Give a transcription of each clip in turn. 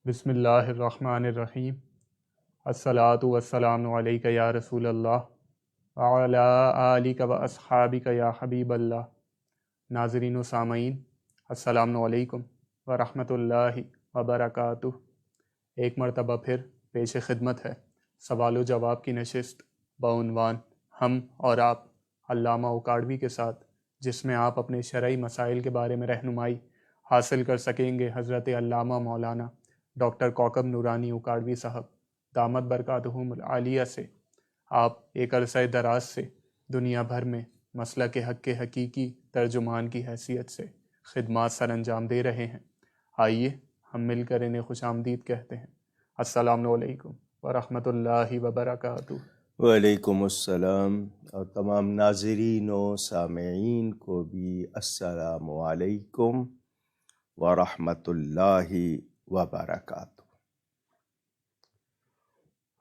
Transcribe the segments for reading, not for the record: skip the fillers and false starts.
بسم اللہ الرحمن الرحیم۔ الصلاۃ والسلام علیک یا رسول اللہ وعلی آلک و اصحابک یا حبیب اللہ۔ ناظرین و سامعین، السلام علیکم ورحمۃ اللہ وبرکاتہ۔ ایک مرتبہ پھر پیش خدمت ہے سوال و جواب کی نشست بعنوان ہم اور آپ علامہ اوکاڑوی کے ساتھ، جس میں آپ اپنے شرعی مسائل کے بارے میں رہنمائی حاصل کر سکیں گے حضرت علامہ مولانا ڈاکٹر کوکب نورانی اوکاڑوی صاحب دامت برکاتہم العالیہ سے۔ آپ ایک عرصہ دراز سے دنیا بھر میں مسلک حق کے حقیقی ترجمان کی حیثیت سے خدمات سر انجام دے رہے ہیں۔ آئیے ہم مل کر انہیں خوش آمدید کہتے ہیں۔ السلام علیکم ورحمۃ اللہ وبرکاتہ۔ وعلیکم السلام، اور تمام ناظرین و سامعین کو بھی السلام علیکم ورحمۃ اللہ وبرکاتہ۔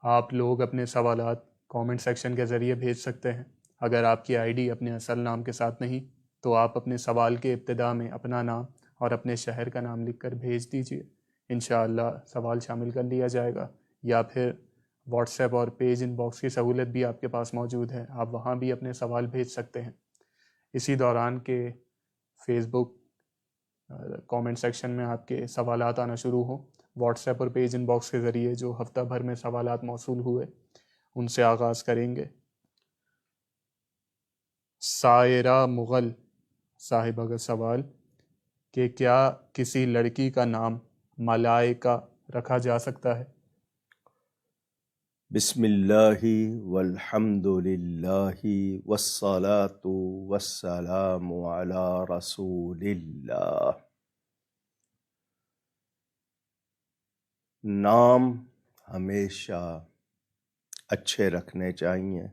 آپ لوگ اپنے سوالات کامنٹ سیکشن کے ذریعے بھیج سکتے ہیں۔ اگر آپ کی آئی ڈی اپنے اصل نام کے ساتھ نہیں تو آپ اپنے سوال کے ابتدا میں اپنا نام اور اپنے شہر کا نام لکھ کر بھیج دیجیے، انشاءاللہ سوال شامل کر لیا جائے گا۔ یا پھر واٹس ایپ اور پیج ان باکس کی سہولت بھی آپ کے پاس موجود ہے، آپ وہاں بھی اپنے سوال بھیج سکتے ہیں۔ اسی دوران کے فیس بک کامنٹ سیکشن میں آپ کے سوالات آنا شروع ہوں، واٹس ایپ اور پیج ان باکس کے ذریعے جو ہفتہ بھر میں سوالات موصول ہوئے ان سے آغاز کریں گے۔ سائرہ مغل صاحبہ کا سوال کہ کیا کسی لڑکی کا نام ملائکہ رکھا جا سکتا ہے؟ بسم اللہ والحمد للہ والصلاة والسلام علی رسول اللہ۔ نام ہمیشہ اچھے رکھنے چاہیے،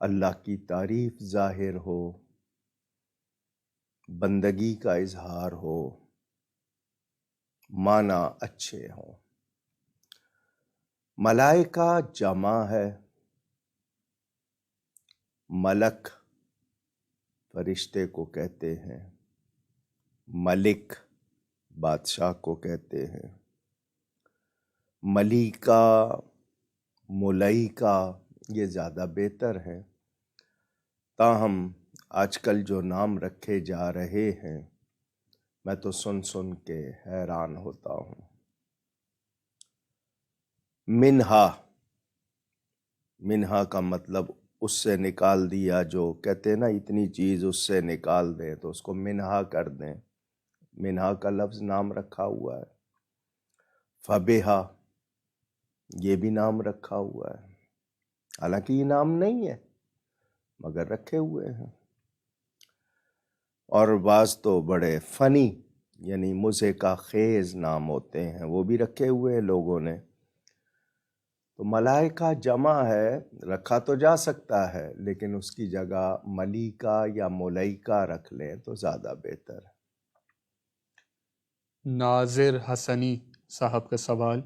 اللہ کی تعریف ظاہر ہو، بندگی کا اظہار ہو، معنی اچھے ہوں۔ ملائکہ جمع ہے، ملک فرشتے کو کہتے ہیں، ملک بادشاہ کو کہتے ہیں، ملیکہ ملائکہ یہ زیادہ بہتر ہے۔ تاہم آج کل جو نام رکھے جا رہے ہیں میں تو سن سن کے حیران ہوتا ہوں۔ منہا کا مطلب اس سے نکال دیا، جو کہتے ہیں نا اتنی چیز اس سے نکال دیں تو اس کو منہا کر دیں، منہا کا لفظ نام رکھا ہوا ہے۔ فبہا یہ بھی نام رکھا ہوا ہے، حالانکہ یہ نام نہیں ہے مگر رکھے ہوئے ہیں۔ اور بعض تو بڑے فنی یعنی مزے کا خیز نام ہوتے ہیں، وہ بھی رکھے ہوئے ہیں لوگوں نے۔ تو ملائکہ جمع ہے، رکھا تو جا سکتا ہے لیکن اس کی جگہ ملیکہ یا ملائکہ رکھ لیں تو زیادہ بہتر ہے۔ ناظر حسنی صاحب کا سوال،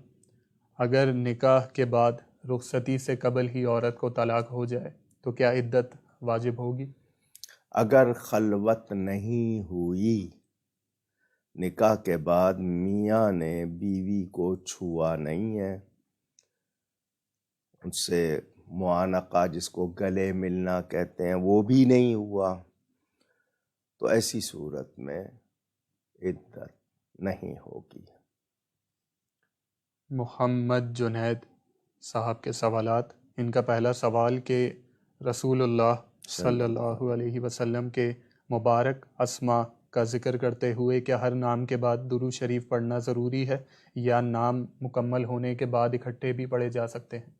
اگر نکاح کے بعد رخصتی سے قبل ہی عورت کو طلاق ہو جائے تو کیا عدت واجب ہوگی؟ اگر خلوت نہیں ہوئی، نکاح کے بعد میاں نے بیوی کو چھوا نہیں ہے، ان سے معانقہ جس کو گلے ملنا کہتے ہیں وہ بھی نہیں ہوا، تو ایسی صورت میں عدت نہیں ہوگی۔ محمد جنید صاحب کے سوالات، ان کا پہلا سوال کہ رسول اللہ صلی اللہ علیہ وسلم کے مبارک اسماء کا ذکر کرتے ہوئے کیا ہر نام کے بعد درود شریف پڑھنا ضروری ہے یا نام مکمل ہونے کے بعد اکٹھے بھی پڑھے جا سکتے ہیں؟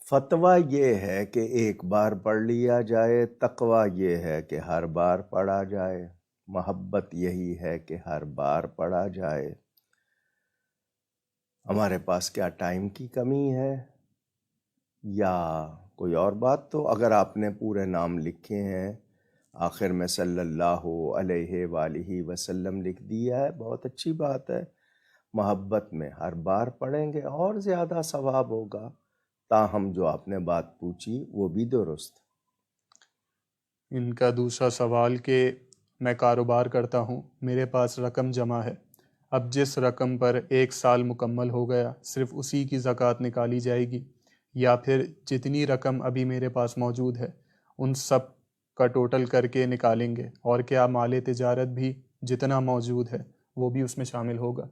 فتویٰ یہ ہے کہ ایک بار پڑھ لیا جائے، تقویٰ یہ ہے کہ ہر بار پڑھا جائے، محبت یہی ہے کہ ہر بار پڑھا جائے۔ ہمارے پاس کیا ٹائم کی کمی ہے یا کوئی اور بات؟ تو اگر آپ نے پورے نام لکھے ہیں، آخر میں صلی اللہ علیہ وآلہ وسلم لکھ دیا ہے، بہت اچھی بات ہے۔ محبت میں ہر بار پڑھیں گے اور زیادہ ثواب ہوگا۔ تاہم جو آپ نے بات پوچھی وہ بھی درست۔ ان کا دوسرا سوال کہ میں کاروبار کرتا ہوں، میرے پاس رقم جمع ہے، اب جس رقم پر 1 سال مکمل ہو گیا صرف اسی کی زکوٰۃ نکالی جائے گی، یا پھر جتنی رقم ابھی میرے پاس موجود ہے ان سب کا ٹوٹل کر کے نکالیں گے؟ اور کیا مال تجارت بھی جتنا موجود ہے وہ بھی اس میں شامل ہوگا؟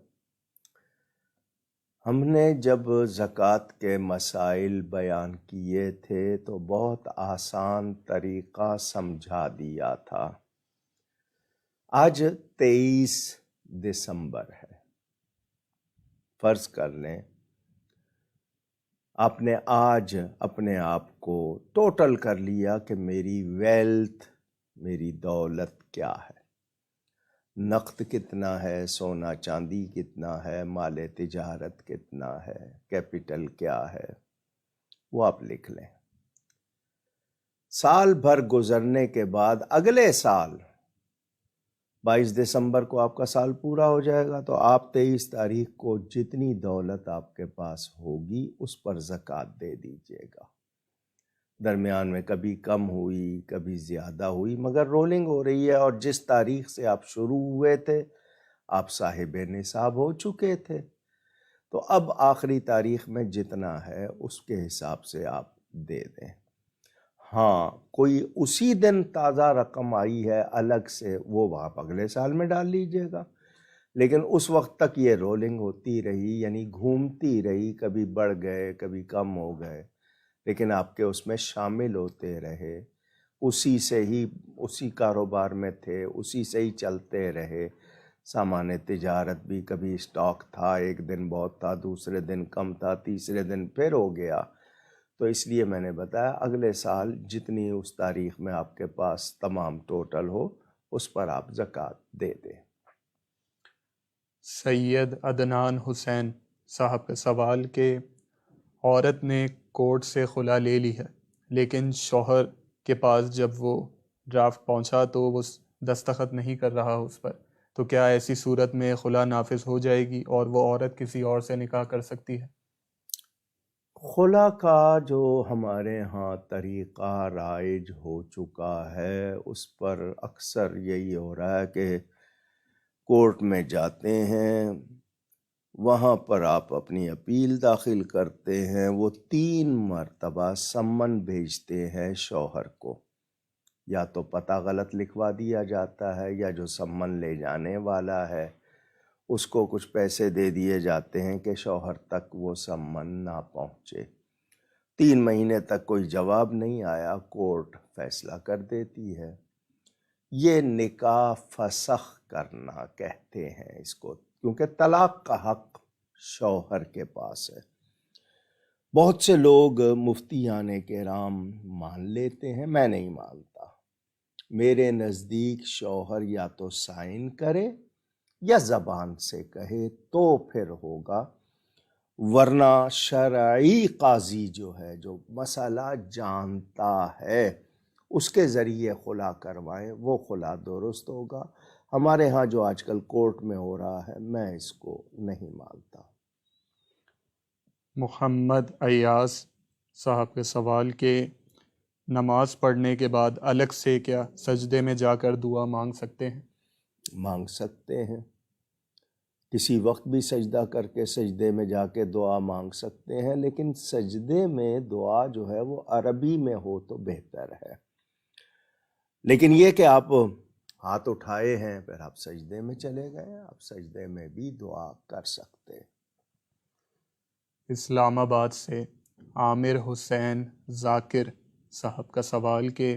ہم نے جب زکوٰۃ کے مسائل بیان کیے تھے تو بہت آسان طریقہ سمجھا دیا تھا۔ آج 23 دسمبر ہے۔ فرض کر لیں آپ نے آج اپنے آپ کو ٹوٹل کر لیا کہ میری ویلتھ، میری دولت کیا ہے، نقد کتنا ہے، سونا چاندی کتنا ہے، مال تجارت کتنا ہے، کیپٹل کیا ہے، وہ آپ لکھ لیں۔ سال بھر گزرنے کے بعد اگلے سال 22 دسمبر کو آپ کا سال پورا ہو جائے گا، تو آپ 23 تاریخ کو جتنی دولت آپ کے پاس ہوگی اس پر زکوٰۃ دے دیجیے گا۔ درمیان میں کبھی کم ہوئی، کبھی زیادہ ہوئی، مگر رولنگ ہو رہی ہے، اور جس تاریخ سے آپ شروع ہوئے تھے آپ صاحب نصاب ہو چکے تھے، تو اب آخری تاریخ میں جتنا ہے اس کے حساب سے آپ دے دیں۔ ہاں، کوئی اسی دن تازہ رقم آئی ہے الگ سے، وہ آپ اگلے سال میں ڈال لیجئے گا، لیکن اس وقت تک یہ رولنگ ہوتی رہی، یعنی گھومتی رہی، کبھی بڑھ گئے کبھی کم ہو گئے، لیکن آپ کے اس میں شامل ہوتے رہے، اسی سے ہی، اسی کاروبار میں تھے، اسی سے ہی چلتے رہے۔ سامان تجارت بھی کبھی اسٹاک تھا، ایک دن بہت تھا، دوسرے دن کم تھا، تیسرے دن پھر ہو گیا، تو اس لیے میں نے بتایا اگلے سال جتنی اس تاریخ میں آپ کے پاس تمام ٹوٹل ہو اس پر آپ زکوٰۃ دے دیں۔ سید عدنان حسین صاحب کا سوال کہ عورت نے کورٹ سے خلا لے لی ہے لیکن شوہر کے پاس جب وہ ڈرافٹ پہنچا تو وہ دستخط نہیں کر رہا اس پر، تو کیا ایسی صورت میں خلا نافذ ہو جائے گی اور وہ عورت کسی اور سے نکاح کر سکتی ہے؟ خلا کا جو ہمارے ہاں طریقہ رائج ہو چکا ہے اس پر اکثر یہی ہو رہا ہے کہ کورٹ میں جاتے ہیں، وہاں پر آپ اپنی اپیل داخل کرتے ہیں، وہ 3 مرتبہ سمن بھیجتے ہیں شوہر کو، یا تو پتہ غلط لکھوا دیا جاتا ہے، یا جو سمن لے جانے والا ہے اس کو کچھ پیسے دے دیے جاتے ہیں کہ شوہر تک وہ سمن نہ پہنچے۔ 3 مہینے تک کوئی جواب نہیں آیا، کورٹ فیصلہ کر دیتی ہے۔ یہ نکاح فسخ کرنا کہتے ہیں اس کو، کیونکہ طلاق کا حق شوہر کے پاس ہے۔ بہت سے لوگ مفتیان کرام مان لیتے ہیں، میں نہیں مانتا۔ میرے نزدیک شوہر یا تو سائن کرے یا زبان سے کہے تو پھر ہوگا، ورنہ شرعی قاضی جو ہے، جو مسئلہ جانتا ہے، اس کے ذریعے خلا کروائیں، وہ خلا درست ہوگا۔ ہمارے ہاں جو آج کل کورٹ میں ہو رہا ہے میں اس کو نہیں مانتا۔ محمد ایاز صاحب کے سوال کہ نماز پڑھنے کے بعد الگ سے کیا سجدے میں جا کر دعا مانگ سکتے ہیں؟ مانگ سکتے ہیں، کسی وقت بھی سجدہ کر کے سجدے میں جا کے دعا مانگ سکتے ہیں، لیکن سجدے میں دعا جو ہے وہ عربی میں ہو تو بہتر ہے۔ لیکن یہ کہ آپ ہاتھ اٹھائے ہیں پھر آپ سجدے میں چلے گئے، آپ سجدے میں بھی دعا کر سکتے ہیں۔ اسلام آباد سے عامر حسین ذاکر صاحب کا سوال کہ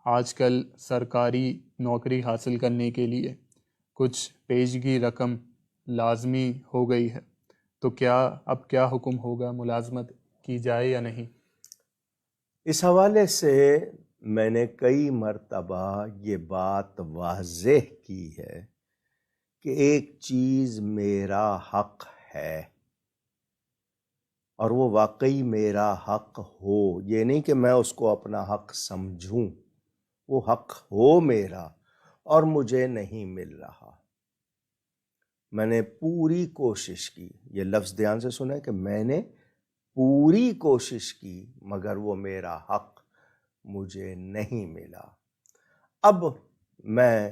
آج کل سرکاری نوکری حاصل کرنے کے لیے کچھ پیشگی رقم لازمی ہو گئی ہے، تو اب کیا حکم ہوگا، ملازمت کی جائے یا نہیں؟ اس حوالے سے میں نے کئی مرتبہ یہ بات واضح کی ہے کہ ایک چیز میرا حق ہے اور وہ واقعی میرا حق ہو، یہ نہیں کہ میں اس کو اپنا حق سمجھوں، وہ حق ہو میرا اور مجھے نہیں مل رہا۔ میں نے پوری کوشش کی، یہ لفظ دھیان سے سنیں کہ میں نے پوری کوشش کی، مگر وہ میرا حق مجھے نہیں ملا۔ اب میں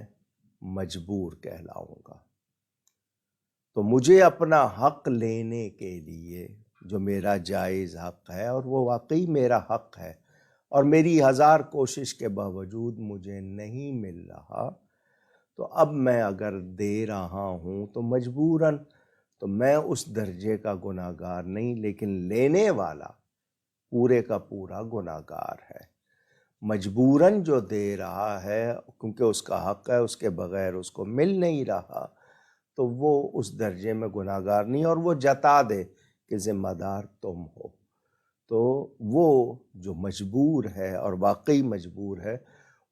مجبور کہلاؤں گا۔ تو مجھے اپنا حق لینے کے لیے جو میرا جائز حق ہے، اور وہ واقعی میرا حق ہے، اور میری 1000 کوشش کے باوجود مجھے نہیں مل رہا، تو اب میں اگر دے رہا ہوں تو مجبوراً، تو میں اس درجے کا گناہ گار نہیں، لیکن لینے والا پورے کا پورا گناہ گار ہے۔ مجبوراً جو دے رہا ہے کیونکہ اس کا حق ہے، اس کے بغیر اس کو مل نہیں رہا، تو وہ اس درجے میں گناہ گار نہیں، اور وہ جتا دے کہ ذمہ دار تم ہو، تو وہ جو مجبور ہے اور واقعی مجبور ہے،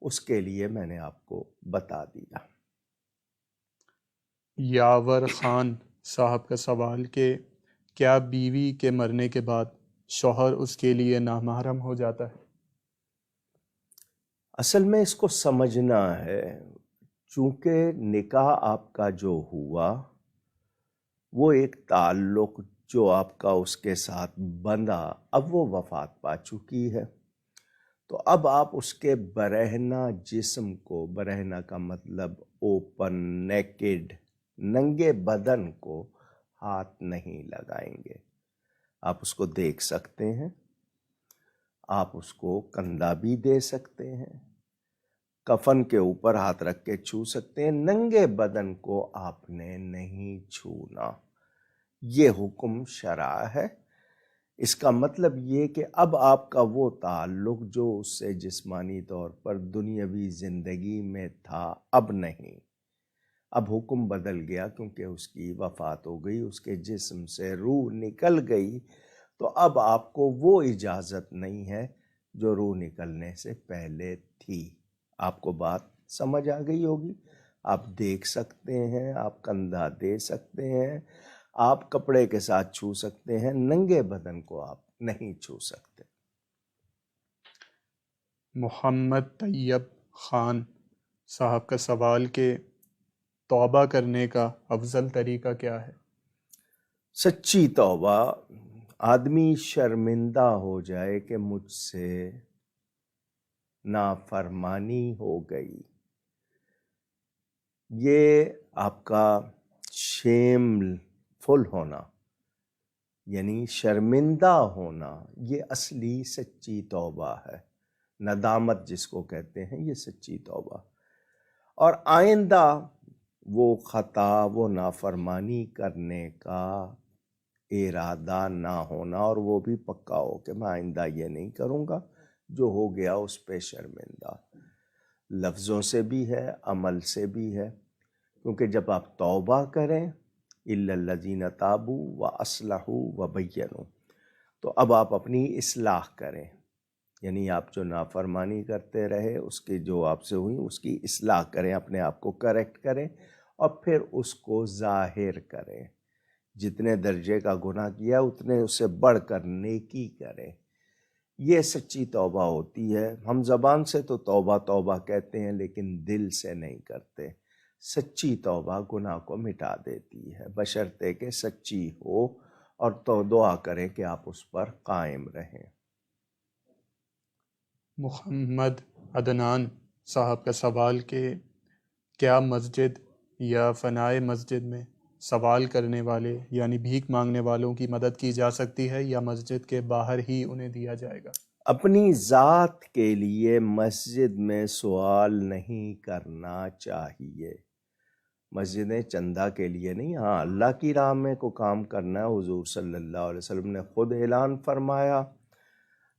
اس کے لیے میں نے آپ کو بتا دیا۔ یاور خان صاحب کا سوال کہ کیا بیوی کے مرنے کے بعد شوہر اس کے لیے نامحرم ہو جاتا ہے؟ اصل میں اس کو سمجھنا ہے، چونکہ نکاح آپ کا جو ہوا وہ ایک تعلق جو آپ کا اس کے ساتھ بندھا، اب وہ وفات پا چکی ہے، تو اب آپ اس کے برہنہ جسم کو، برہنہ کا مطلب اوپن، نیکڈ، ننگے بدن کو ہاتھ نہیں لگائیں گے۔ آپ اس کو دیکھ سکتے ہیں، آپ اس کو کندھا بھی دے سکتے ہیں، کفن کے اوپر ہاتھ رکھ کے چھو سکتے ہیں، ننگے بدن کو آپ نے نہیں چھونا۔ یہ حکم شرع ہے۔ اس کا مطلب یہ کہ اب آپ کا وہ تعلق جو اس سے جسمانی طور پر دنیاوی زندگی میں تھا، اب نہیں، اب حکم بدل گیا، کیونکہ اس کی وفات ہو گئی، اس کے جسم سے روح نکل گئی، تو اب آپ کو وہ اجازت نہیں ہے جو روح نکلنے سے پہلے تھی۔ آپ کو بات سمجھ آ گئی ہوگی۔ آپ دیکھ سکتے ہیں، آپ کندھا دے سکتے ہیں، آپ کپڑے کے ساتھ چھو سکتے ہیں، ننگے بدن کو آپ نہیں چھو سکتے۔ محمد طیب خان صاحب کا سوال کہ توبہ کرنے کا افضل طریقہ کیا ہے؟ سچی توبہ، آدمی شرمندہ ہو جائے کہ مجھ سے نافرمانی ہو گئی، یہ آپ کا شیم فل ہونا، یعنی شرمندہ ہونا، یہ اصلی سچی توبہ ہے۔ ندامت جس کو کہتے ہیں، یہ سچی توبہ۔ اور آئندہ وہ خطا، وہ نافرمانی کرنے کا ارادہ نہ ہونا، اور وہ بھی پکا ہو کہ میں آئندہ یہ نہیں کروں گا، جو ہو گیا اس پہ شرمندہ، لفظوں سے بھی ہے، عمل سے بھی ہے، کیونکہ جب آپ توبہ کریں، اِلَّا الَّذِينَ تَابُوا وَأَصْلَحُوا وَبَيَّنُوا، تو اب آپ اپنی اصلاح کریں، یعنی آپ جو نافرمانی کرتے رہے، اس کی جو آپ سے ہوئی، اس کی اصلاح کریں، اپنے آپ کو کریکٹ کریں، اور پھر اس کو ظاہر کریں۔ جتنے درجے کا گناہ کیا اتنے اس سے بڑھ کر نیکی کریں۔ یہ سچی توبہ ہوتی ہے۔ ہم زبان سے تو توبہ توبہ کہتے ہیں، لیکن دل سے نہیں کرتے۔ سچی توبہ گناہ کو مٹا دیتی ہے، بشرطے کہ سچی ہو، اور تو دعا کریں کہ آپ اس پر قائم رہیں۔ محمد عدنان صاحب کا سوال کہ کیا مسجد یا فنائے مسجد میں سوال کرنے والے یعنی بھیک مانگنے والوں کی مدد کی جا سکتی ہے، یا مسجد کے باہر ہی انہیں دیا جائے گا؟ اپنی ذات کے لیے مسجد میں سوال نہیں کرنا چاہیے۔ مسجدیں چندہ کے لیے نہیں، ہاں اللہ کی راہ میں کو کام کرنا ہے۔ حضور صلی اللہ علیہ وسلم نے خود اعلان فرمایا،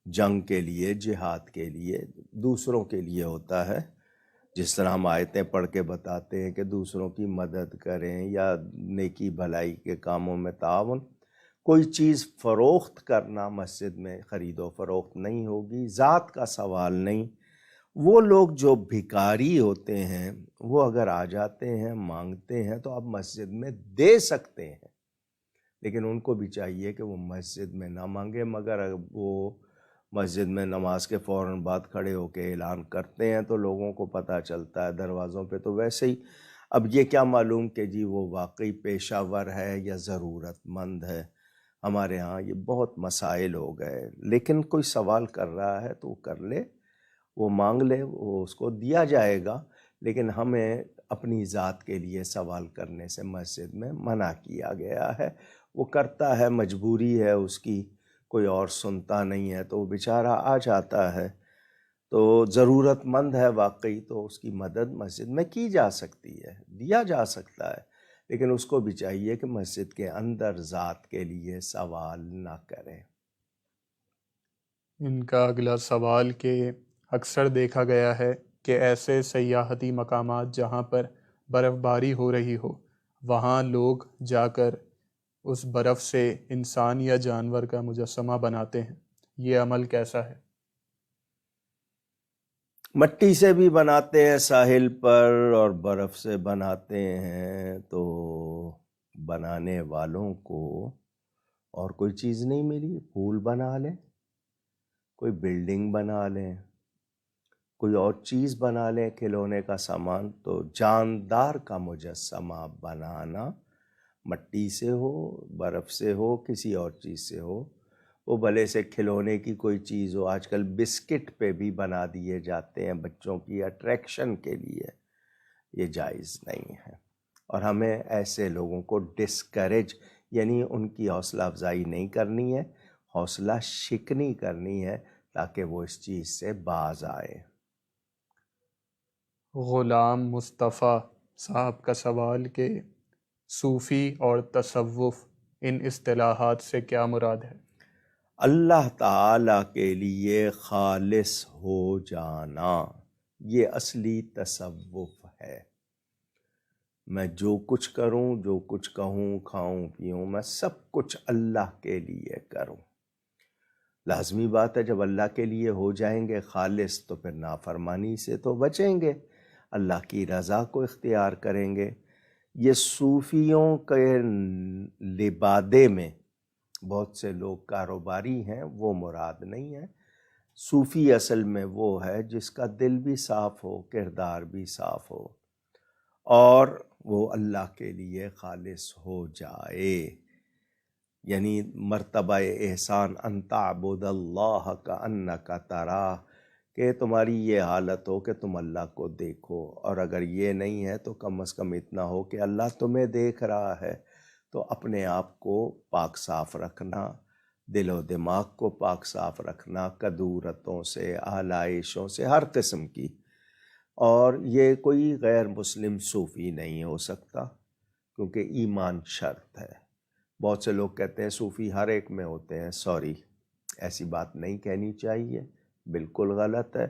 جنگ کے لیے، جہاد کے لیے، دوسروں کے لیے ہوتا ہے۔ جس طرح ہم آیتیں پڑھ کے بتاتے ہیں کہ دوسروں کی مدد کریں یا نیکی بھلائی کے کاموں میں تعاون۔ کوئی چیز فروخت کرنا مسجد میں خرید و فروخت نہیں ہوگی، ذات کا سوال نہیں۔ وہ لوگ جو بھکاری ہوتے ہیں، وہ اگر آ جاتے ہیں، مانگتے ہیں، تو آپ مسجد میں دے سکتے ہیں، لیکن ان کو بھی چاہیے کہ وہ مسجد میں نہ مانگے، مگر وہ مسجد میں نماز کے فوراً بعد کھڑے ہو کے اعلان کرتے ہیں تو لوگوں کو پتہ چلتا ہے دروازوں پہ، تو ویسے ہی اب یہ کیا معلوم کہ جی وہ واقعی پیشہ ور ہے یا ضرورت مند ہے۔ ہمارے ہاں یہ بہت مسائل ہو گئے، لیکن کوئی سوال کر رہا ہے تو وہ کر لے، وہ مانگ لے، وہ اس کو دیا جائے گا، لیکن ہمیں اپنی ذات کے لیے سوال کرنے سے مسجد میں منع کیا گیا ہے۔ وہ کرتا ہے، مجبوری ہے اس کی، کوئی اور سنتا نہیں ہے تو وہ بیچارہ آ جاتا ہے، تو ضرورت مند ہے واقعی تو اس کی مدد مسجد میں کی جا سکتی ہے، دیا جا سکتا ہے، لیکن اس کو بھی چاہیے کہ مسجد کے اندر ذات کے لیے سوال نہ کرے۔ ان کا اگلا سوال کہ اکثر دیکھا گیا ہے کہ ایسے سیاحتی مقامات جہاں پر برف باری ہو رہی ہو، وہاں لوگ جا کر اس برف سے انسان یا جانور کا مجسمہ بناتے ہیں، یہ عمل کیسا ہے؟ مٹی سے بھی بناتے ہیں ساحل پر اور برف سے بناتے ہیں، تو بنانے والوں کو اور کوئی چیز نہیں ملی، پھول بنا لیں، کوئی بلڈنگ بنا لیں، کوئی اور چیز بنا لیں، کھلونے کا سامان۔ تو جاندار کا مجسمہ بنانا، مٹی سے ہو، برف سے ہو، کسی اور چیز سے ہو، وہ بھلے سے کھلونے کی کوئی چیز ہو، آج کل بسکٹ پہ بھی بنا دیے جاتے ہیں بچوں کی اٹریکشن کے لیے، یہ جائز نہیں ہے۔ اور ہمیں ایسے لوگوں کو ڈسکریج، یعنی ان کی حوصلہ افزائی نہیں کرنی ہے، حوصلہ شکنی کرنی ہے تاکہ وہ اس چیز سے باز آئے۔ غلام مصطفیٰ صاحب کا سوال کہ صوفی اور تصوف، ان اصطلاحات سے کیا مراد ہے؟ اللہ تعالیٰ کے لیے خالص ہو جانا، یہ اصلی تصوف ہے۔ میں جو کچھ کروں، جو کچھ کہوں، کھاؤں پیوں، میں سب کچھ اللہ کے لیے کروں۔ لازمی بات ہے جب اللہ کے لیے ہو جائیں گے خالص تو پھر نافرمانی سے تو بچیں گے، اللہ کی رضا کو اختیار کریں گے۔ یہ صوفیوں کے لبادے میں بہت سے لوگ کاروباری ہیں، وہ مراد نہیں ہے۔ صوفی اصل میں وہ ہے جس کا دل بھی صاف ہو، کردار بھی صاف ہو، اور وہ اللہ کے لیے خالص ہو جائے۔ یعنی مرتبہ احسان ان تعبد اللہ کانک تراہ، کہ تمہاری یہ حالت ہو کہ تم اللہ کو دیکھو، اور اگر یہ نہیں ہے تو کم از کم اتنا ہو کہ اللہ تمہیں دیکھ رہا ہے۔ تو اپنے آپ کو پاک صاف رکھنا، دل و دماغ کو پاک صاف رکھنا کدورتوں سے، آلائشوں سے، ہر قسم کی۔ اور یہ کوئی غیر مسلم صوفی نہیں ہو سکتا، کیونکہ ایمان شرط ہے۔ بہت سے لوگ کہتے ہیں صوفی ہر ایک میں ہوتے ہیں، سوری، ایسی بات نہیں کہنی چاہیے، بالکل غلط ہے۔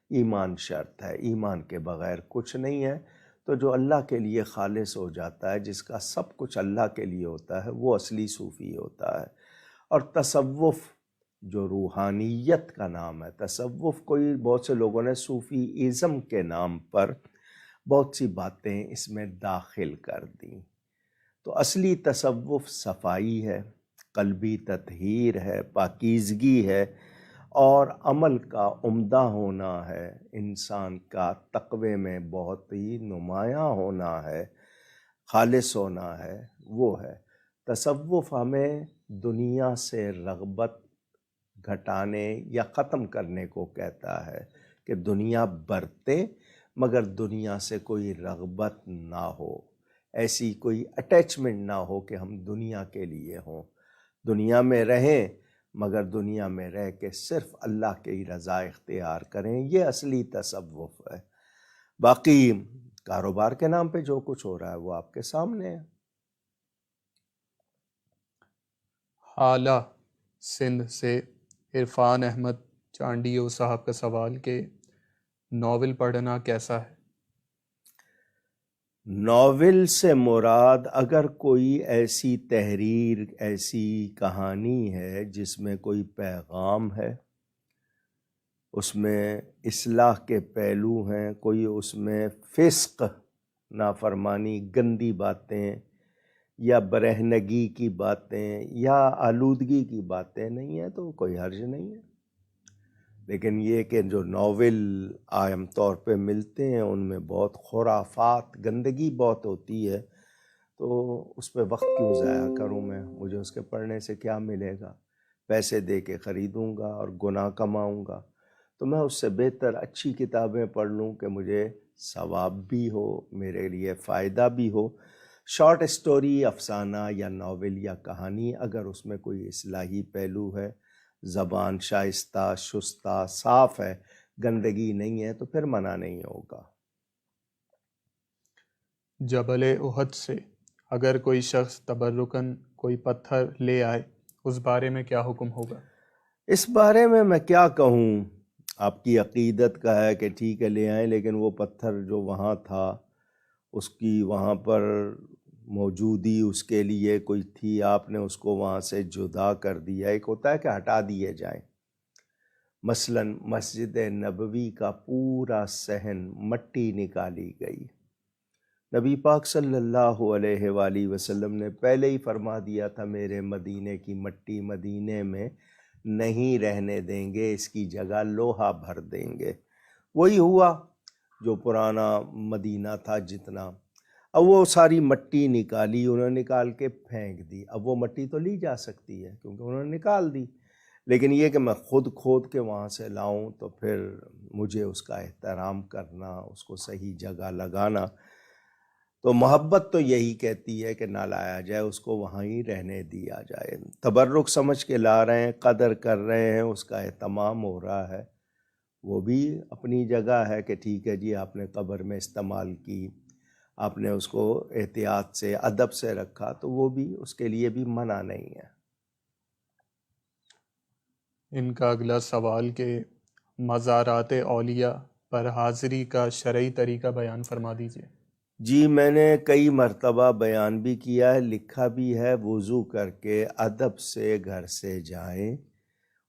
ایمان شرط ہے، ایمان کے بغیر کچھ نہیں ہے۔ تو جو اللہ کے لیے خالص ہو جاتا ہے، جس کا سب کچھ اللہ کے لیے ہوتا ہے، وہ اصلی صوفی ہوتا ہے۔ اور تصوف جو روحانیت کا نام ہے، تصوف کوئی بہت سے لوگوں نے صوفی ازم کے نام پر بہت سی باتیں اس میں داخل کر دیں۔ تو اصلی تصوف صفائی ہے، قلبی تطہیر ہے، پاکیزگی ہے، اور عمل کا عمدہ ہونا ہے، انسان کا تقوی میں بہت ہی نمایاں ہونا ہے، خالص ہونا ہے، وہ ہے تصوف۔ ہمیں دنیا سے رغبت گھٹانے یا ختم کرنے کو کہتا ہے، کہ دنیا برتے مگر دنیا سے کوئی رغبت نہ ہو، ایسی کوئی اٹیچمنٹ نہ ہو کہ ہم دنیا کے لیے ہوں، دنیا میں رہیں مگر دنیا میں رہ کے صرف اللہ کی رضا اختیار کریں، یہ اصلی تصوف ہے۔ باقی کاروبار کے نام پہ جو کچھ ہو رہا ہے وہ آپ کے سامنے ہے۔ حالہ سندھ سے عرفان احمد چانڈیو صاحب کا سوال کہ ناول پڑھنا کیسا ہے؟ ناول سے مراد اگر کوئی ایسی تحریر، ایسی کہانی ہے جس میں کوئی پیغام ہے، اس میں اصلاح کے پہلو ہیں، کوئی اس میں فسق، نافرمانی، گندی باتیں یا برہنگی کی باتیں یا آلودگی کی باتیں نہیں ہیں تو کوئی حرج نہیں ہے۔ لیکن یہ کہ جو ناول عام طور پہ ملتے ہیں ان میں بہت خرافات، گندگی بہت ہوتی ہے، تو اس پہ وقت کیوں ضائع کروں میں؟ مجھے اس کے پڑھنے سے کیا ملے گا؟ پیسے دے کے خریدوں گا اور گناہ کماؤں گا۔ تو میں اس سے بہتر اچھی کتابیں پڑھ لوں کہ مجھے ثواب بھی ہو، میرے لیے فائدہ بھی ہو۔ شارٹ اسٹوری، افسانہ یا ناول یا کہانی، اگر اس میں کوئی اصلاحی پہلو ہے، زبان شائستہ شستہ صاف ہے، گندگی نہیں ہے، تو پھر منع نہیں ہوگا۔ جبل احد سے اگر کوئی شخص تبرکن کوئی پتھر لے آئے، اس بارے میں کیا حکم ہوگا؟ اس بارے میں کیا کہوں، آپ کی عقیدت کا ہے کہ ٹھیک ہے لے آئیں، لیکن وہ پتھر جو وہاں تھا، اس کی وہاں پر موجودی اس کے لیے کوئی تھی، آپ نے اس کو وہاں سے جدا کر دیا۔ ایک ہوتا ہے کہ ہٹا دیے جائیں، مثلا مسجد نبوی کا پورا صحن مٹی نکالی گئی، نبی پاک صلی اللہ علیہ وآلہ وسلم نے پہلے ہی فرما دیا تھا میرے مدینے کی مٹی مدینے میں نہیں رہنے دیں گے، اس کی جگہ لوہا بھر دیں گے۔ وہی ہوا جو پرانا مدینہ تھا جتنا، اب وہ ساری مٹی نکالی، انہوں نے نکال کے پھینک دی۔ اب وہ مٹی تو لی جا سکتی ہے کیونکہ انہوں نے نکال دی، لیکن یہ کہ میں خود کھود کے وہاں سے لاؤں تو پھر مجھے اس کا احترام کرنا، اس کو صحیح جگہ لگانا، تو محبت تو یہی کہتی ہے کہ نہ لایا جائے، اس کو وہاں ہی رہنے دیا جائے۔ تبرک سمجھ کے لا رہے ہیں، قدر کر رہے ہیں، اس کا اہتمام ہو رہا ہے، وہ بھی اپنی جگہ ہے کہ ٹھیک ہے جی آپ نے قبر میں استعمال کی، آپ نے اس کو احتیاط سے ادب سے رکھا، تو وہ بھی اس کے لیے بھی منع نہیں ہے۔ ان کا اگلا سوال کہ مزارات اولیاء پر حاضری کا شرعی طریقہ بیان فرما دیجیے۔ جی میں نے کئی مرتبہ بیان بھی کیا ہے، لکھا بھی ہے، وضو کر کے ادب سے گھر سے جائیں،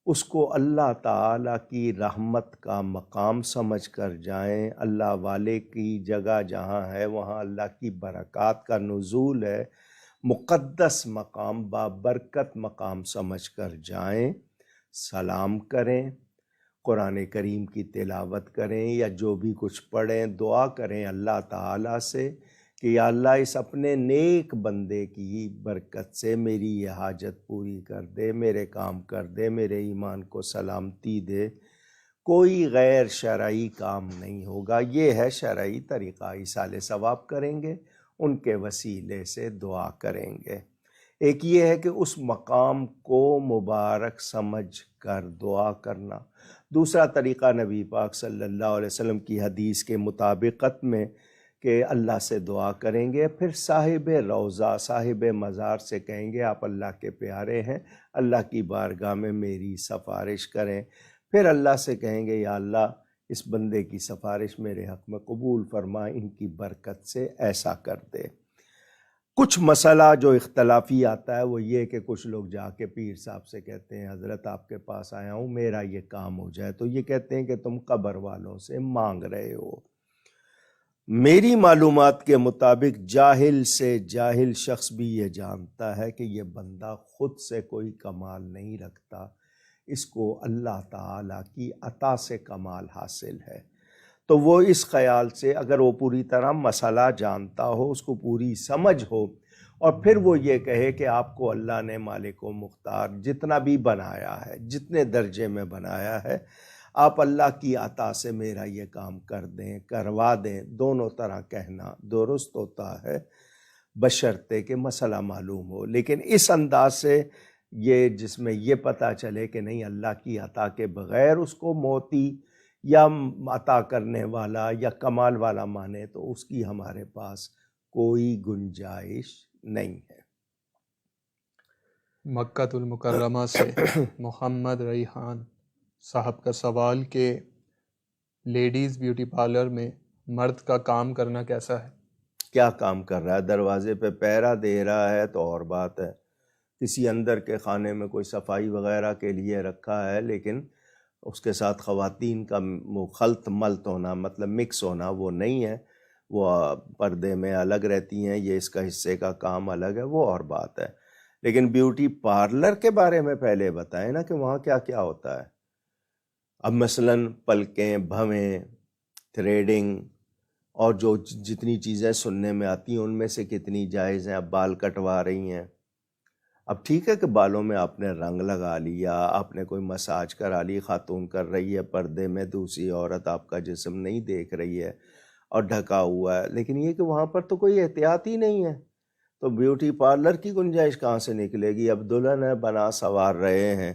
اس کو اللہ تعالیٰ کی رحمت کا مقام سمجھ کر جائیں، اللہ والے کی جگہ جہاں ہے وہاں اللہ کی برکات کا نزول ہے، مقدس مقام بابرکت مقام سمجھ کر جائیں، سلام کریں، قرآن کریم کی تلاوت کریں یا جو بھی کچھ پڑھیں، دعا کریں اللہ تعالیٰ سے کہ یا اللہ اس اپنے نیک بندے کی برکت سے میری یہ حاجت پوری کر دے، میرے کام کر دے، میرے ایمان کو سلامتی دے۔ کوئی غیر شرعی کام نہیں ہوگا، یہ ہے شرعی طریقہ۔ ایصال ثواب کریں گے، ان کے وسیلے سے دعا کریں گے۔ ایک یہ ہے کہ اس مقام کو مبارک سمجھ کر دعا کرنا۔ دوسرا طریقہ نبی پاک صلی اللہ علیہ وسلم کی حدیث کے مطابقت میں کہ اللہ سے دعا کریں گے، پھر صاحب روضہ صاحب مزار سے کہیں گے آپ اللہ کے پیارے ہیں، اللہ کی بارگاہ میں میری سفارش کریں، پھر اللہ سے کہیں گے یا اللہ اس بندے کی سفارش میرے حق میں قبول فرما، ان کی برکت سے ایسا کر دے۔ کچھ مسئلہ جو اختلافی آتا ہے وہ یہ کہ کچھ لوگ جا کے پیر صاحب سے کہتے ہیں حضرت آپ کے پاس آیا ہوں میرا یہ کام ہو جائے، تو یہ کہتے ہیں کہ تم قبر والوں سے مانگ رہے ہو۔ میری معلومات کے مطابق جاہل سے جاہل شخص بھی یہ جانتا ہے کہ یہ بندہ خود سے کوئی کمال نہیں رکھتا، اس کو اللہ تعالیٰ کی عطا سے کمال حاصل ہے، تو وہ اس خیال سے اگر وہ پوری طرح مسئلہ جانتا ہو، اس کو پوری سمجھ ہو، اور پھر وہ یہ کہے کہ آپ کو اللہ نے مالک و مختار جتنا بھی بنایا ہے، جتنے درجے میں بنایا ہے، آپ اللہ کی عطا سے میرا یہ کام کر دیں، کروا دیں، دونوں طرح کہنا درست ہوتا ہے، بشرطے کہ مسئلہ معلوم ہو۔ لیکن اس انداز سے یہ جس میں یہ پتہ چلے کہ نہیں اللہ کی عطا کے بغیر اس کو موتی یا عطا کرنے والا یا کمال والا مانے، تو اس کی ہمارے پاس کوئی گنجائش نہیں ہے۔ مکہ المکرمہ سے محمد ریحان صاحب کا سوال کہ لیڈیز بیوٹی پارلر میں مرد کا کام کرنا کیسا ہے؟ کیا کام کر رہا ہے؟ دروازے پہ پہرا دے رہا ہے تو اور بات ہے، کسی اندر کے خانے میں کوئی صفائی وغیرہ کے لیے رکھا ہے، لیکن اس کے ساتھ خواتین کا وہ خلط ملط ہونا، مطلب مکس ہونا، وہ نہیں ہے، وہ پردے میں الگ رہتی ہیں، یہ اس کا حصے کا کام الگ ہے، وہ اور بات ہے۔ لیکن بیوٹی پارلر کے بارے میں پہلے بتائیں نا کہ وہاں کیا کیا ہوتا ہے۔ اب مثلاً پلکیں، بھویں، تھریڈنگ اور جو جتنی چیزیں سننے میں آتی ہیں ان میں سے کتنی جائز ہیں؟ اب بال کٹوا رہی ہیں، اب ٹھیک ہے کہ بالوں میں آپ نے رنگ لگا لیا، آپ نے کوئی مساج کرا لی، خاتون کر رہی ہے پردے میں، دوسری عورت آپ کا جسم نہیں دیکھ رہی ہے، اور ڈھکا ہوا ہے، لیکن یہ کہ وہاں پر تو کوئی احتیاط ہی نہیں ہے، تو بیوٹی پارلر کی گنجائش کہاں سے نکلے گی؟ اب دلہن ہے، بنا سنوار رہے ہیں،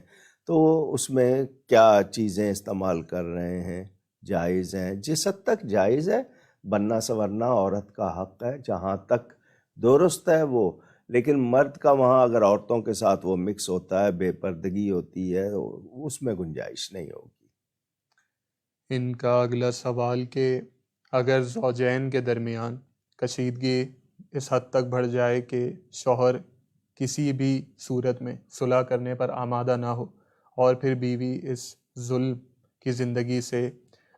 تو اس میں کیا چیزیں استعمال کر رہے ہیں جائز ہیں، جس حد تک جائز ہے بننا سنورنا عورت کا حق ہے، جہاں تک درست ہے وہ، لیکن مرد کا وہاں اگر عورتوں کے ساتھ وہ مکس ہوتا ہے، بے پردگی ہوتی ہے، اس میں گنجائش نہیں ہوگی۔ ان کا اگلا سوال کہ اگر زوجین کے درمیان کشیدگی اس حد تک بڑھ جائے کہ شوہر کسی بھی صورت میں صلح کرنے پر آمادہ نہ ہو اور پھر بیوی اس ظلم کی زندگی سے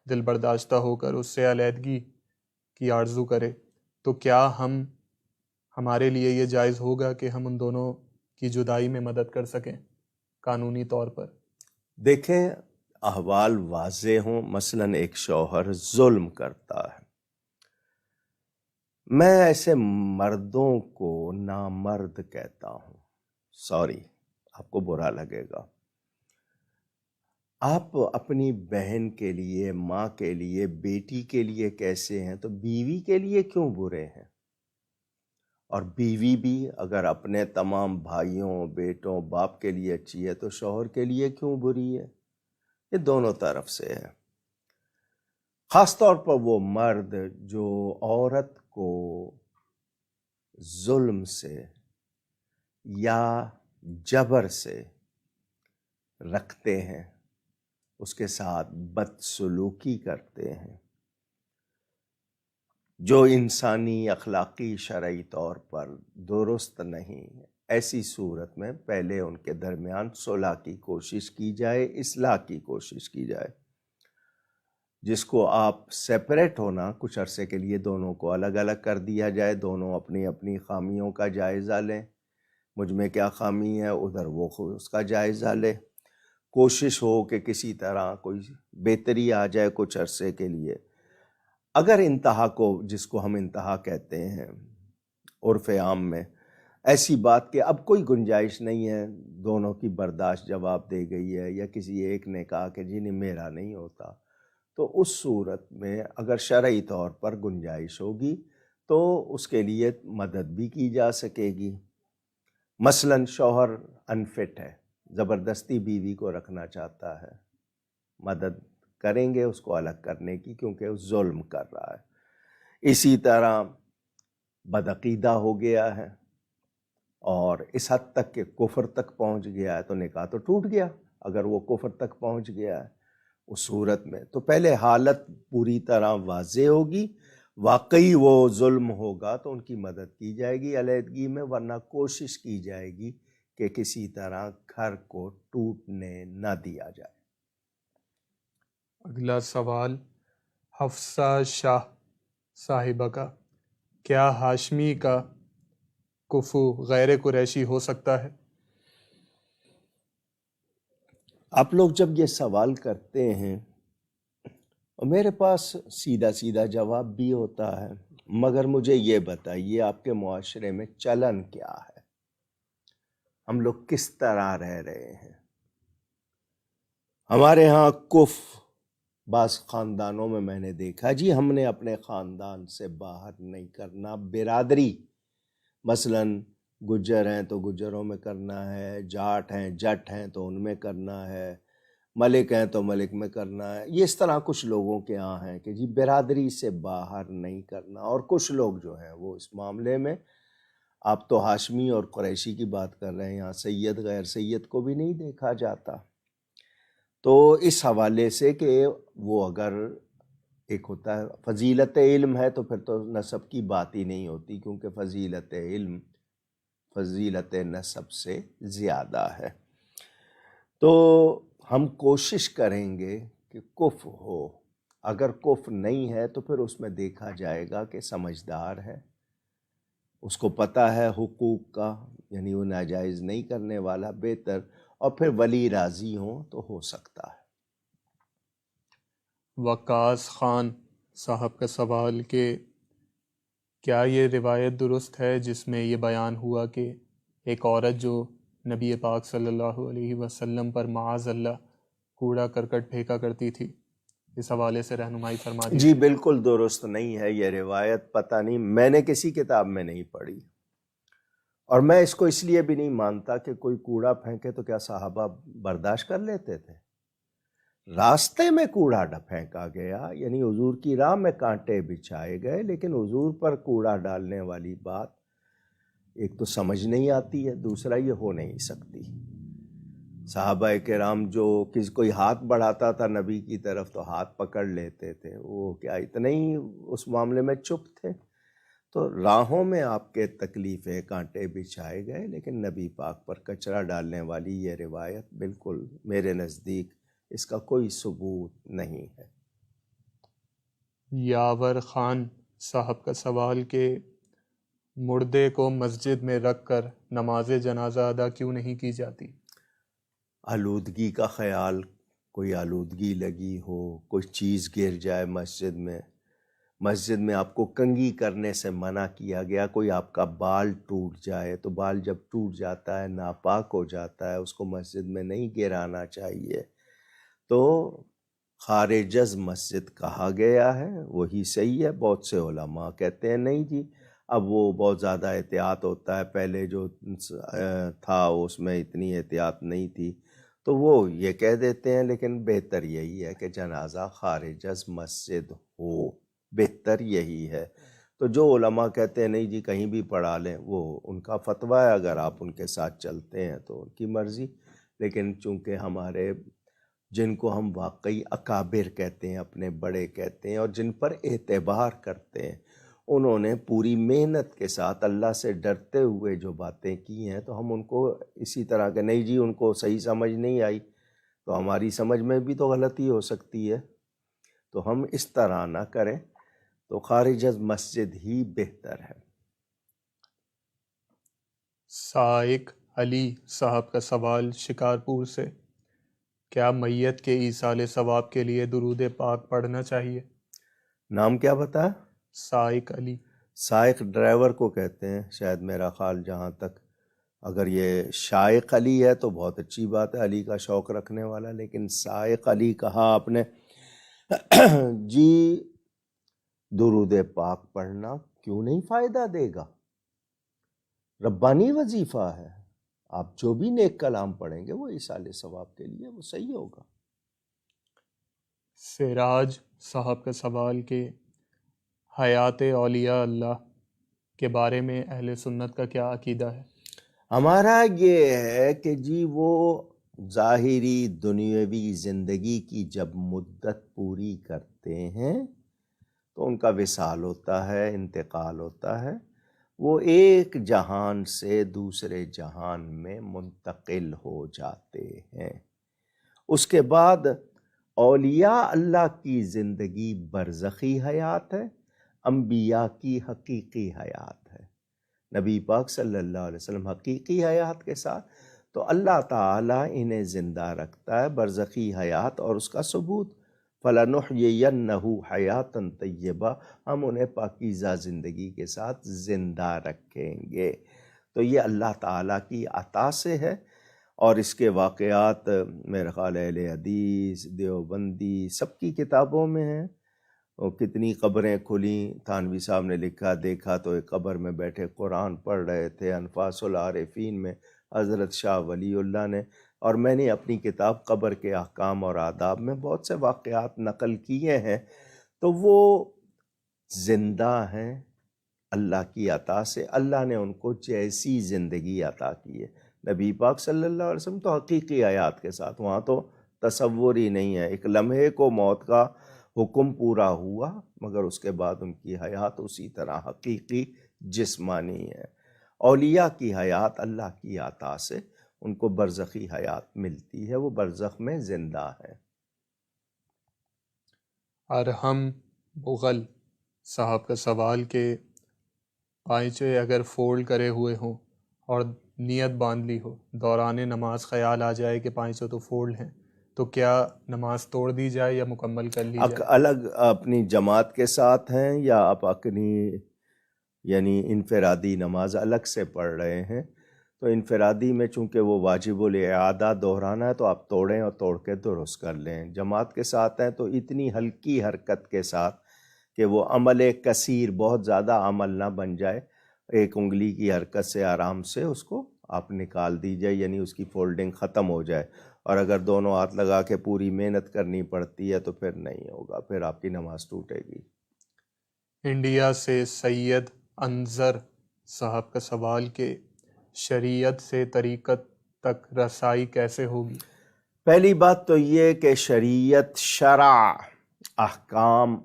دل برداشتہ ہو کر اس سے علیحدگی کی آرزو کرے، تو کیا ہمارے لیے یہ جائز ہوگا کہ ہم ان دونوں کی جدائی میں مدد کر سکیں قانونی طور پر؟ دیکھیں، احوال واضح ہوں، مثلاً ایک شوہر ظلم کرتا ہے، میں ایسے مردوں کو نامرد کہتا ہوں، سوری آپ کو برا لگے گا، آپ اپنی بہن کے لیے، ماں کے لیے، بیٹی کے لیے کیسے ہیں تو بیوی کے لیے کیوں برے ہیں؟ اور بیوی بھی اگر اپنے تمام بھائیوں، بیٹوں، باپ کے لیے اچھی ہے تو شوہر کے لیے کیوں بری ہے؟ یہ دونوں طرف سے ہے۔ خاص طور پر وہ مرد جو عورت کو ظلم سے یا جبر سے رکھتے ہیں، اس کے ساتھ بدسلوکی کرتے ہیں، جو انسانی، اخلاقی، شرعی طور پر درست نہیں، ایسی صورت میں پہلے ان کے درمیان صلح کی کوشش کی جائے، اصلاح کی کوشش کی جائے، جس کو آپ سیپریٹ ہونا، کچھ عرصے کے لیے دونوں کو الگ الگ کر دیا جائے، دونوں اپنی اپنی خامیوں کا جائزہ لیں، مجھ میں کیا خامی ہے ادھر وہ اس کا جائزہ لے، کوشش ہو کہ کسی طرح کوئی بہتری آ جائے کچھ عرصے کے لیے۔ اگر انتہا کو، جس کو ہم انتہا کہتے ہیں عرف عام میں، ایسی بات کہ اب کوئی گنجائش نہیں ہے، دونوں کی برداشت جواب دے گئی ہے، یا کسی ایک نے کہا کہ جی نہیں میرا نہیں ہوتا، تو اس صورت میں اگر شرعی طور پر گنجائش ہوگی تو اس کے لیے مدد بھی کی جا سکے گی۔ مثلاً شوہر انفٹ ہے، زبردستی بیوی کو رکھنا چاہتا ہے، مدد کریں گے اس کو الگ کرنے کی، کیونکہ وہ ظلم کر رہا ہے۔ اسی طرح بدعقیدہ ہو گیا ہے اور اس حد تک کہ کفر تک پہنچ گیا ہے، تو نکاح تو ٹوٹ گیا اگر وہ کفر تک پہنچ گیا ہے۔ اس صورت میں تو پہلے حالت پوری طرح واضح ہوگی، واقعی وہ ظلم ہوگا تو ان کی مدد کی جائے گی علیحدگی میں، ورنہ کوشش کی جائے گی کہ کسی طرح گھر کو ٹوٹنے نہ دیا جائے۔ اگلا سوال حفصہ شاہ صاحبہ کا، کیا ہاشمی کا کفو غیر قریشی ہو سکتا ہے؟ آپ لوگ جب یہ سوال کرتے ہیں، میرے پاس سیدھا سیدھا جواب بھی ہوتا ہے، مگر مجھے یہ بتائیے آپ کے معاشرے میں چلن کیا ہے، ہم لوگ کس طرح رہ رہے ہیں؟ ہمارے ہاں بعض خاندانوں میں نے دیکھا جی ہم نے اپنے خاندان سے باہر نہیں کرنا، برادری، مثلاً گجر ہیں تو گجروں میں کرنا ہے، جاٹ ہیں جٹ ہیں تو ان میں کرنا ہے، ملک ہیں تو ملک میں کرنا ہے، یہ اس طرح کچھ لوگوں کے ہاں ہیں کہ جی برادری سے باہر نہیں کرنا، اور کچھ لوگ جو ہیں وہ اس معاملے میں، آپ تو ہاشمی اور قریشی کی بات کر رہے ہیں، یہاں سید غیر سید کو بھی نہیں دیکھا جاتا، تو اس حوالے سے کہ وہ اگر ایک ہوتا ہے فضیلت علم ہے تو پھر تو نسب کی بات ہی نہیں ہوتی، کیونکہ فضیلت علم فضیلت نسب سے زیادہ ہے، تو ہم کوشش کریں گے کہ کف ہو، اگر کف نہیں ہے تو پھر اس میں دیکھا جائے گا کہ سمجھدار ہے، اس کو پتہ ہے حقوق کا، یعنی وہ ناجائز نہیں کرنے والا، بہتر، اور پھر ولی راضی ہوں تو ہو سکتا ہے۔ وقاص خان صاحب کا سوال کہ کیا یہ روایت درست ہے جس میں یہ بیان ہوا کہ ایک عورت جو نبی پاک صلی اللہ علیہ وسلم پر معاذ اللہ کوڑا کرکٹ پھینکا کرتی تھی، اس حوالے سے رہنمائی فرما دی. جی بالکل درست نہیں ہے یہ روایت، پتہ نہیں، میں نے کسی کتاب میں نہیں پڑھی، اور میں اس کو اس لیے بھی نہیں مانتا کہ کوئی کوڑا پھینکے تو کیا صحابہ برداشت کر لیتے تھے؟ راستے میں کوڑا پھینکا گیا، یعنی حضور کی راہ میں کانٹے بچھائے گئے، لیکن حضور پر کوڑا ڈالنے والی بات ایک تو سمجھ نہیں آتی ہے، دوسرا یہ ہو نہیں سکتی. صحابہ کرام جو کوئی ہاتھ بڑھاتا تھا نبی کی طرف تو ہاتھ پکڑ لیتے تھے، وہ کیا اتنے ہی اس معاملے میں چپ تھے؟ تو راہوں میں آپ کے تکلیفیں، کانٹے بچھائے گئے، لیکن نبی پاک پر کچرا ڈالنے والی یہ روایت بالکل میرے نزدیک اس کا کوئی ثبوت نہیں ہے. یاور خان صاحب کا سوال کہ مردے کو مسجد میں رکھ کر نماز جنازہ ادا کیوں نہیں کی جاتی؟ آلودگی کا خیال، کوئی آلودگی لگی ہو، کوئی چیز گر جائے مسجد میں آپ کو کنگھی کرنے سے منع کیا گیا، کوئی آپ کا بال ٹوٹ جائے تو بال جب ٹوٹ جاتا ہے ناپاک ہو جاتا ہے، اس کو مسجد میں نہیں گرانا چاہیے. تو خارج از مسجد کہا گیا ہے، وہی صحیح ہے. بہت سے علماء کہتے ہیں نہیں جی اب وہ بہت زیادہ احتیاط ہوتا ہے، پہلے جو تھا اس میں اتنی احتیاط نہیں تھی، تو وہ یہ کہہ دیتے ہیں. لیکن بہتر یہی ہے کہ جنازہ خارج از مسجد ہو، بہتر یہی ہے. تو جو علماء کہتے ہیں نہیں جی کہیں بھی پڑھا لیں، وہ ان کا فتویٰ ہے، اگر آپ ان کے ساتھ چلتے ہیں تو ان کی مرضی. لیکن چونکہ ہمارے جن کو ہم واقعی اکابر کہتے ہیں، اپنے بڑے کہتے ہیں، اور جن پر اعتبار کرتے ہیں، انہوں نے پوری محنت کے ساتھ اللہ سے ڈرتے ہوئے جو باتیں کی ہیں، تو ہم ان کو اسی طرح کہ نہیں جی ان کو صحیح سمجھ نہیں آئی تو ہماری سمجھ میں بھی تو غلطی ہو سکتی ہے، تو ہم اس طرح نہ کریں. تو خارج از مسجد ہی بہتر ہے. سائق علی صاحب کا سوال شکارپور سے، کیا میت کے ایصال ثواب کے لیے درود پاک پڑھنا چاہیے؟ نام کیا بتایا؟ سائق علی. سائق ڈرائیور کو کہتے ہیں شاید، میرا خیال جہاں تک. اگر یہ شائق علی ہے تو بہت اچھی بات ہے، علی کا شوق رکھنے والا. لیکن سائق علی کہا آپ نے جی درود پاک پڑھنا کیوں نہیں فائدہ دے گا؟ ربانی وظیفہ ہے، آپ جو بھی نیک کلام پڑھیں گے وہ ایصال ثواب کے لیے وہ صحیح ہوگا. سراج صاحب کا سوال کہ حیات اولیاء اللہ کے بارے میں اہل سنت کا کیا عقیدہ ہے؟ ہمارا یہ ہے کہ جی وہ ظاہری دنیاوی زندگی کی جب مدت پوری کرتے ہیں تو ان کا وصال ہوتا ہے، انتقال ہوتا ہے، وہ ایک جہان سے دوسرے جہان میں منتقل ہو جاتے ہیں. اس کے بعد اولیاء اللہ کی زندگی برزخی حیات ہے، انبیاء کی حقیقی حیات ہے. نبی پاک صلی اللہ علیہ وسلم حقیقی حیات کے ساتھ، تو اللہ تعالیٰ انہیں زندہ رکھتا ہے برزخی حیات، اور اس کا ثبوت فَلَنُحْيِيَنَّهُ حَيَاتًا طَيِّبَةً، ہم انہیں پاکیزہ زندگی کے ساتھ زندہ رکھیں گے. تو یہ اللہ تعالیٰ کی عطا سے ہے. اور اس کے واقعات میرے خیال اہل حدیث، دیوبندی سب کی کتابوں میں ہیں. اور کتنی قبریں کھلیں، تھانوی صاحب نے لکھا، دیکھا تو ایک قبر میں بیٹھے قرآن پڑھ رہے تھے. انفاس العارفین میں حضرت شاہ ولی اللہ نے، اور میں نے اپنی کتاب قبر کے احکام اور آداب میں بہت سے واقعات نقل کیے ہیں. تو وہ زندہ ہیں اللہ کی عطا سے، اللہ نے ان کو جیسی زندگی عطا کی ہے. نبی پاک صلی اللہ علیہ وسلم تو حقیقی حیات کے ساتھ، وہاں تو تصور ہی نہیں ہے. ایک لمحے کو موت کا حکم پورا ہوا، مگر اس کے بعد ان کی حیات اسی طرح حقیقی جسمانی ہے. اولیاء کی حیات اللہ کی عطا سے ان کو برزخی حیات ملتی ہے، وہ برزخ میں زندہ ہے. ارحم مغل صاحب کا سوال کہ پائچے اگر فولڈ کرے ہوئے ہوں اور نیت باندھ لی ہو، دوران نماز خیال آ جائے کہ پائچے تو فولڈ ہیں، تو کیا نماز توڑ دی جائے یا مکمل کر لی جائے؟ الگ اپنی جماعت کے ساتھ ہیں یا آپ اپنی یعنی انفرادی نماز الگ سے پڑھ رہے ہیں، تو انفرادی میں چونکہ وہ واجب الاعادہ دہرانا ہے تو آپ توڑیں اور توڑ کے درست کر لیں. جماعت کے ساتھ ہیں تو اتنی ہلکی حرکت کے ساتھ کہ وہ عمل کثیر بہت زیادہ عمل نہ بن جائے، ایک انگلی کی حرکت سے آرام سے اس کو آپ نکال دیجئے، یعنی اس کی فولڈنگ ختم ہو جائے. اور اگر دونوں ہاتھ لگا کے پوری محنت کرنی پڑتی ہے تو پھر نہیں ہوگا، پھر آپ کی نماز ٹوٹے گی. انڈیا سے سید انظر صاحب کا سوال کہ شریعت سے طریقت تک رسائی کیسے ہوگی؟ پہلی بات تو یہ کہ شریعت شرع احکام،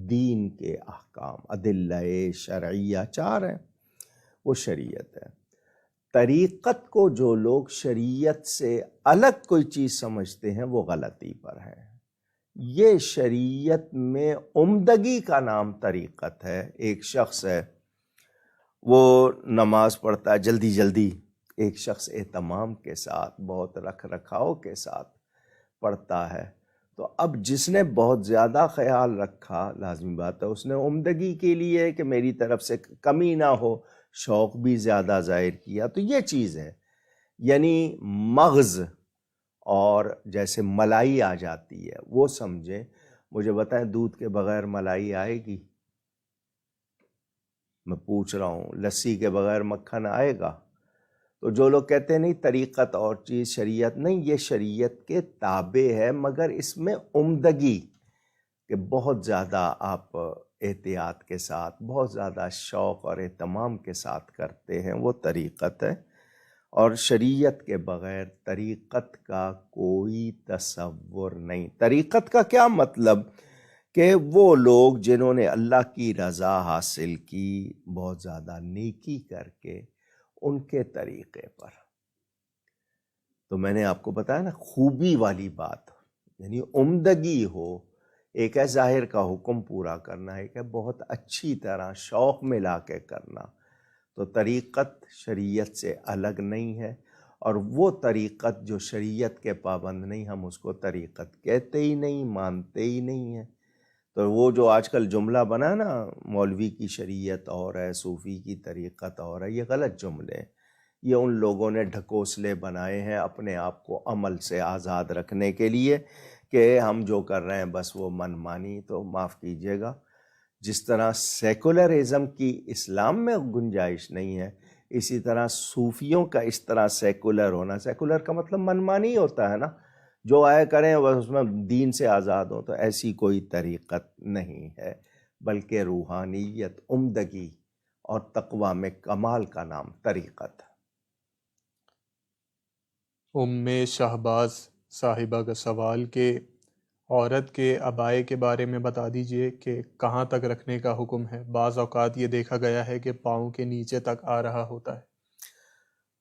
دین کے احکام، ادلہ شرعیہ 4 ہیں، وہ شریعت ہے. طریقت کو جو لوگ شریعت سے الگ کوئی چیز سمجھتے ہیں وہ غلطی پر ہیں. یہ شریعت میں عمدگی کا نام طریقت ہے. ایک شخص ہے وہ نماز پڑھتا ہے جلدی جلدی، ایک شخص اہتمام کے ساتھ بہت رکھ رکھاؤ کے ساتھ پڑھتا ہے. تو اب جس نے بہت زیادہ خیال رکھا، لازمی بات ہے اس نے عمدگی کے لیے کہ میری طرف سے کمی نہ ہو، شوق بھی زیادہ ظاہر کیا. تو یہ چیز ہے، یعنی مغز اور جیسے ملائی آ جاتی ہے وہ سمجھیں. مجھے بتائیں دودھ کے بغیر ملائی آئے گی؟ میں پوچھ رہا ہوں، لسی کے بغیر مکھن آئے گا؟ تو جو لوگ کہتے ہیں نہیں طریقت اور چیز شریعت نہیں، یہ شریعت کے تابع ہے، مگر اس میں عمدگی کہ بہت زیادہ آپ احتیاط کے ساتھ، بہت زیادہ شوق اور اہتمام کے ساتھ کرتے ہیں، وہ طریقت ہے. اور شریعت کے بغیر طریقت کا کوئی تصور نہیں. طریقت کا کیا مطلب؟ کہ وہ لوگ جنہوں نے اللہ کی رضا حاصل کی بہت زیادہ نیکی کر کے، ان کے طریقے پر. تو میں نے آپ کو بتایا نا خوبی والی بات، یعنی عمدگی ہو. ایک ہے ظاہر کا حکم پورا کرنا، ایک ہے بہت اچھی طرح شوق میں لا کے کرنا. تو طریقت شریعت سے الگ نہیں ہے، اور وہ طریقت جو شریعت کے پابند نہیں، ہم اس کو طریقت کہتے ہی نہیں، مانتے ہی نہیں ہیں. تو وہ جو آج کل جملہ بنا نا، مولوی کی شریعت اور ہے، صوفی کی طریقت اور ہے، یہ غلط جملے ہیں. یہ ان لوگوں نے ڈھکوسلے بنائے ہیں اپنے آپ کو عمل سے آزاد رکھنے کے لیے کہ ہم جو کر رہے ہیں بس وہ من مانی. تو معاف کیجیے گا، جس طرح سیکولرزم کی اسلام میں گنجائش نہیں ہے، اسی طرح صوفیوں کا اس طرح سیکولر ہونا، سیکولر کا مطلب من مانی ہوتا ہے نا، جو آئے کریں وہ اس میں دین سے آزاد ہو. تو ایسی کوئی طریقت نہیں ہے، بلکہ روحانیت، عمدگی اور تقوی میں کمال کا نام طریقت. ام شہباز صاحبہ کا سوال کہ عورت کے عبائے کے بارے میں بتا دیجئے کہ کہاں تک رکھنے کا حکم ہے؟ بعض اوقات یہ دیکھا گیا ہے کہ پاؤں کے نیچے تک آ رہا ہوتا ہے.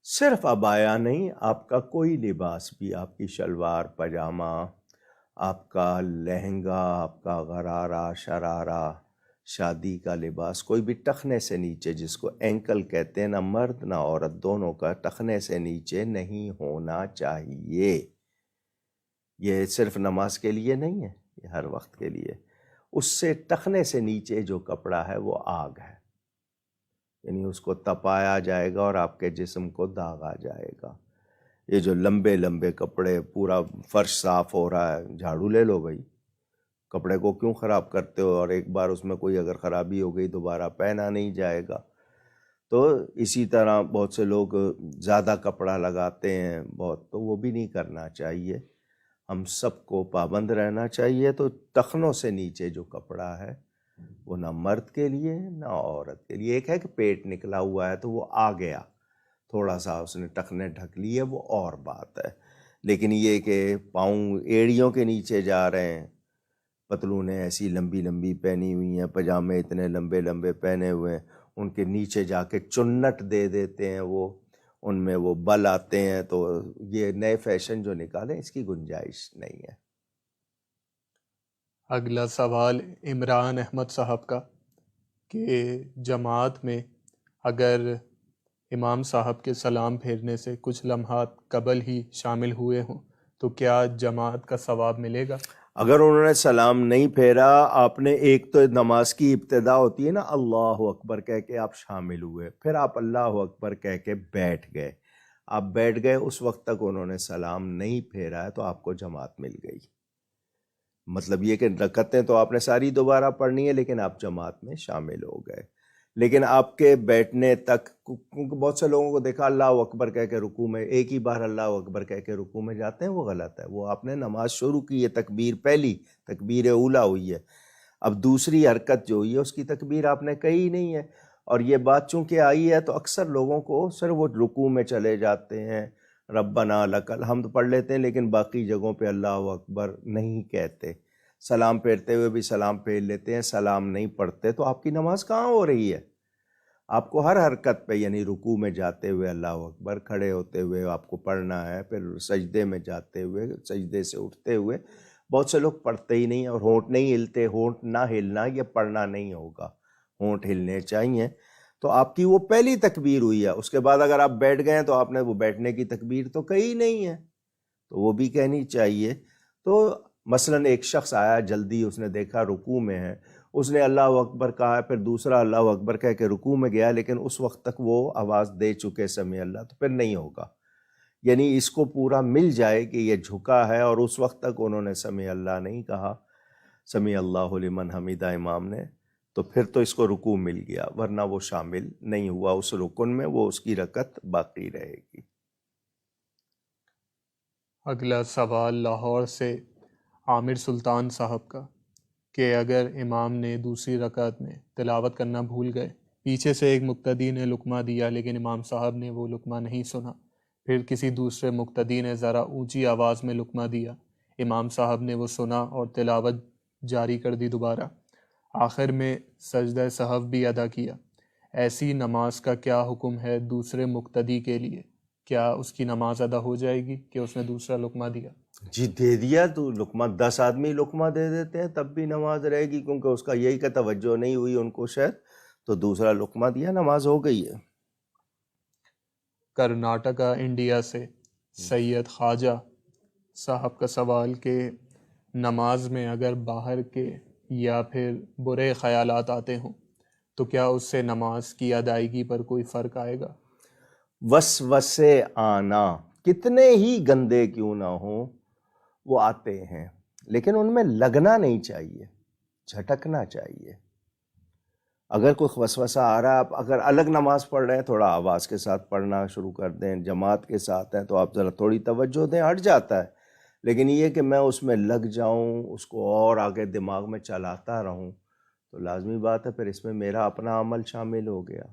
صرف عبایا نہیں، آپ کا کوئی لباس بھی، آپ کی شلوار پاجامہ، آپ کا لہنگا، آپ کا غرارہ شرارہ، شادی کا لباس، کوئی بھی ٹخنے سے نیچے، جس کو اینکل کہتے ہیں، نہ مرد نہ عورت دونوں کا ٹخنے سے نیچے نہیں ہونا چاہیے. یہ صرف نماز کے لیے نہیں ہے، یہ ہر وقت کے لیے. اس سے ٹخنے سے نیچے جو کپڑا ہے وہ آگ ہے، یعنی اس کو تپایا جائے گا اور آپ کے جسم کو داغا جائے گا. یہ جو لمبے لمبے کپڑے، پورا فرش صاف ہو رہا ہے، جھاڑو لے لو بھائی، کپڑے کو کیوں خراب کرتے ہو؟ اور ایک بار اس میں کوئی اگر خرابی ہو گئی دوبارہ پہنا نہیں جائے گا. تو اسی طرح بہت سے لوگ زیادہ کپڑا لگاتے ہیں بہت، تو وہ بھی نہیں کرنا چاہیے. ہم سب کو پابند رہنا چاہیے. تو ٹخنوں سے نیچے جو کپڑا ہے وہ نہ مرد کے لیے نہ عورت کے لیے. ایک ہے کہ پیٹ نکلا ہوا ہے تو وہ آ گیا، تھوڑا سا اس نے ٹخنے ڈھک لیے، وہ اور بات ہے. لیکن یہ کہ پاؤں ایڑیوں کے نیچے جا رہے ہیں، پتلونیں ایسی لمبی لمبی پہنی ہوئی ہیں، پاجامے اتنے لمبے لمبے پہنے ہوئے ہیں، ان کے نیچے جا کے چنٹ دے دیتے ہیں، وہ ان میں وہ بل آتے ہیں. تو یہ نئے فیشن جو نکالے، اس کی گنجائش نہیں ہے. اگلا سوال عمران احمد صاحب کا کہ جماعت میں اگر امام صاحب کے سلام پھیرنے سے کچھ لمحات قبل ہی شامل ہوئے ہوں تو کیا جماعت کا ثواب ملے گا؟ اگر انہوں نے سلام نہیں پھیرا، آپ نے ایک تو نماز کی ابتدا ہوتی ہے نا اللہ اکبر کہہ کے آپ شامل ہوئے، پھر آپ اللہ اکبر کہہ کے بیٹھ گئے، آپ بیٹھ گئے، اس وقت تک انہوں نے سلام نہیں پھیرا ہے تو آپ کو جماعت مل گئی۔ مطلب یہ کہ رکعتیں تو آپ نے ساری دوبارہ پڑھنی ہے لیکن آپ جماعت میں شامل ہو گئے۔ لیکن آپ کے بیٹھنے تک، کیونکہ بہت سے لوگوں کو دیکھا اللہ اکبر کہہ کے رکوع میں ایک ہی بار اللہ اکبر کہہ کے رکوع میں جاتے ہیں، وہ غلط ہے۔ وہ آپ نے نماز شروع کی ہے، تکبیر پہلی تکبیر اولا ہوئی ہے، اب دوسری حرکت جو ہوئی ہے اس کی تکبیر آپ نے کہی نہیں ہے، اور یہ بات چونکہ آئی ہے تو اکثر لوگوں کو صرف وہ رکوع میں چلے جاتے ہیں، ربنا لک الحمد پڑھ لیتے ہیں لیکن باقی جگہوں پہ اللہ اکبر نہیں کہتے، سلام پھیرتے ہوئے بھی سلام پھیر لیتے ہیں، سلام نہیں پڑھتے، تو آپ کی نماز کہاں ہو رہی ہے؟ آپ کو ہر حرکت پہ یعنی رکوع میں جاتے ہوئے اللہ اکبر، کھڑے ہوتے ہوئے آپ کو پڑھنا ہے، پھر سجدے میں جاتے ہوئے، سجدے سے اٹھتے ہوئے، بہت سے لوگ پڑھتے ہی نہیں اور ہونٹ نہیں ہلتے، ہونٹ نہ ہلنا یہ پڑھنا نہیں ہوگا، ہونٹ ہلنے چاہیے۔ تو آپ کی وہ پہلی تکبیر ہوئی ہے، اس کے بعد اگر آپ بیٹھ گئے ہیں تو آپ نے وہ بیٹھنے کی تکبیر تو کہی نہیں ہے، تو وہ بھی کہنی چاہیے۔ تو مثلاً ایک شخص آیا جلدی، اس نے دیکھا رکوع میں ہے، اس نے اللہ اکبر کہا، پھر دوسرا اللہ اکبر کہہ کے رکوع میں گیا لیکن اس وقت تک وہ آواز دے چکے سمیع اللہ، تو پھر نہیں ہوگا۔ یعنی اس کو پورا مل جائے کہ یہ جھکا ہے اور اس وقت تک انہوں نے سمیع اللہ نہیں کہا، سمیع اللہ لمن حمیدہ امام نے، تو پھر تو اس کو رکوع مل گیا، ورنہ وہ شامل نہیں ہوا اس رکن میں، وہ اس کی رکعت باقی رہے گی۔ اگلا سوال لاہور سے عامر سلطان صاحب کا، کہ اگر امام نے دوسری رکعت میں تلاوت کرنا بھول گئے، پیچھے سے ایک مقتدی نے لقمہ دیا لیکن امام صاحب نے وہ لقمہ نہیں سنا، پھر کسی دوسرے مقتدی نے ذرا اونچی آواز میں لقمہ دیا، امام صاحب نے وہ سنا اور تلاوت جاری کر دی دوبارہ، آخر میں سجدہ سہو بھی ادا کیا، ایسی نماز کا کیا حکم ہے دوسرے مقتدی کے لیے؟ کیا اس کی نماز ادا ہو جائے گی کہ اس نے دوسرا لقمہ دیا؟ جی دے دیا تو لقمہ، 10 آدمی لقمہ دے دیتے ہیں تب بھی نماز رہے گی، کیونکہ اس کا یہی کہ توجہ نہیں ہوئی ان کو شاید، تو دوسرا لقمہ دیا، نماز ہو گئی ہے۔ کرناٹکا انڈیا سے سید خواجہ صاحب کا سوال کہ نماز میں اگر باہر کے یا پھر برے خیالات آتے ہوں تو کیا اس سے نماز کی ادائیگی پر کوئی فرق آئے گا؟ وسوسے آنا کتنے ہی گندے کیوں نہ ہوں وہ آتے ہیں، لیکن ان میں لگنا نہیں چاہیے، جھٹکنا چاہیے۔ اگر کوئی وسوسہ آ رہا ہے، آپ اگر الگ نماز پڑھ رہے ہیں تھوڑا آواز کے ساتھ پڑھنا شروع کر دیں، جماعت کے ساتھ ہیں تو آپ ذرا تھوڑی توجہ دیں، ہٹ جاتا ہے، لیکن یہ کہ میں اس میں لگ جاؤں، اس کو اور آگے دماغ میں چلاتا رہوں، تو لازمی بات ہے پھر اس میں میرا اپنا عمل شامل ہو گیا،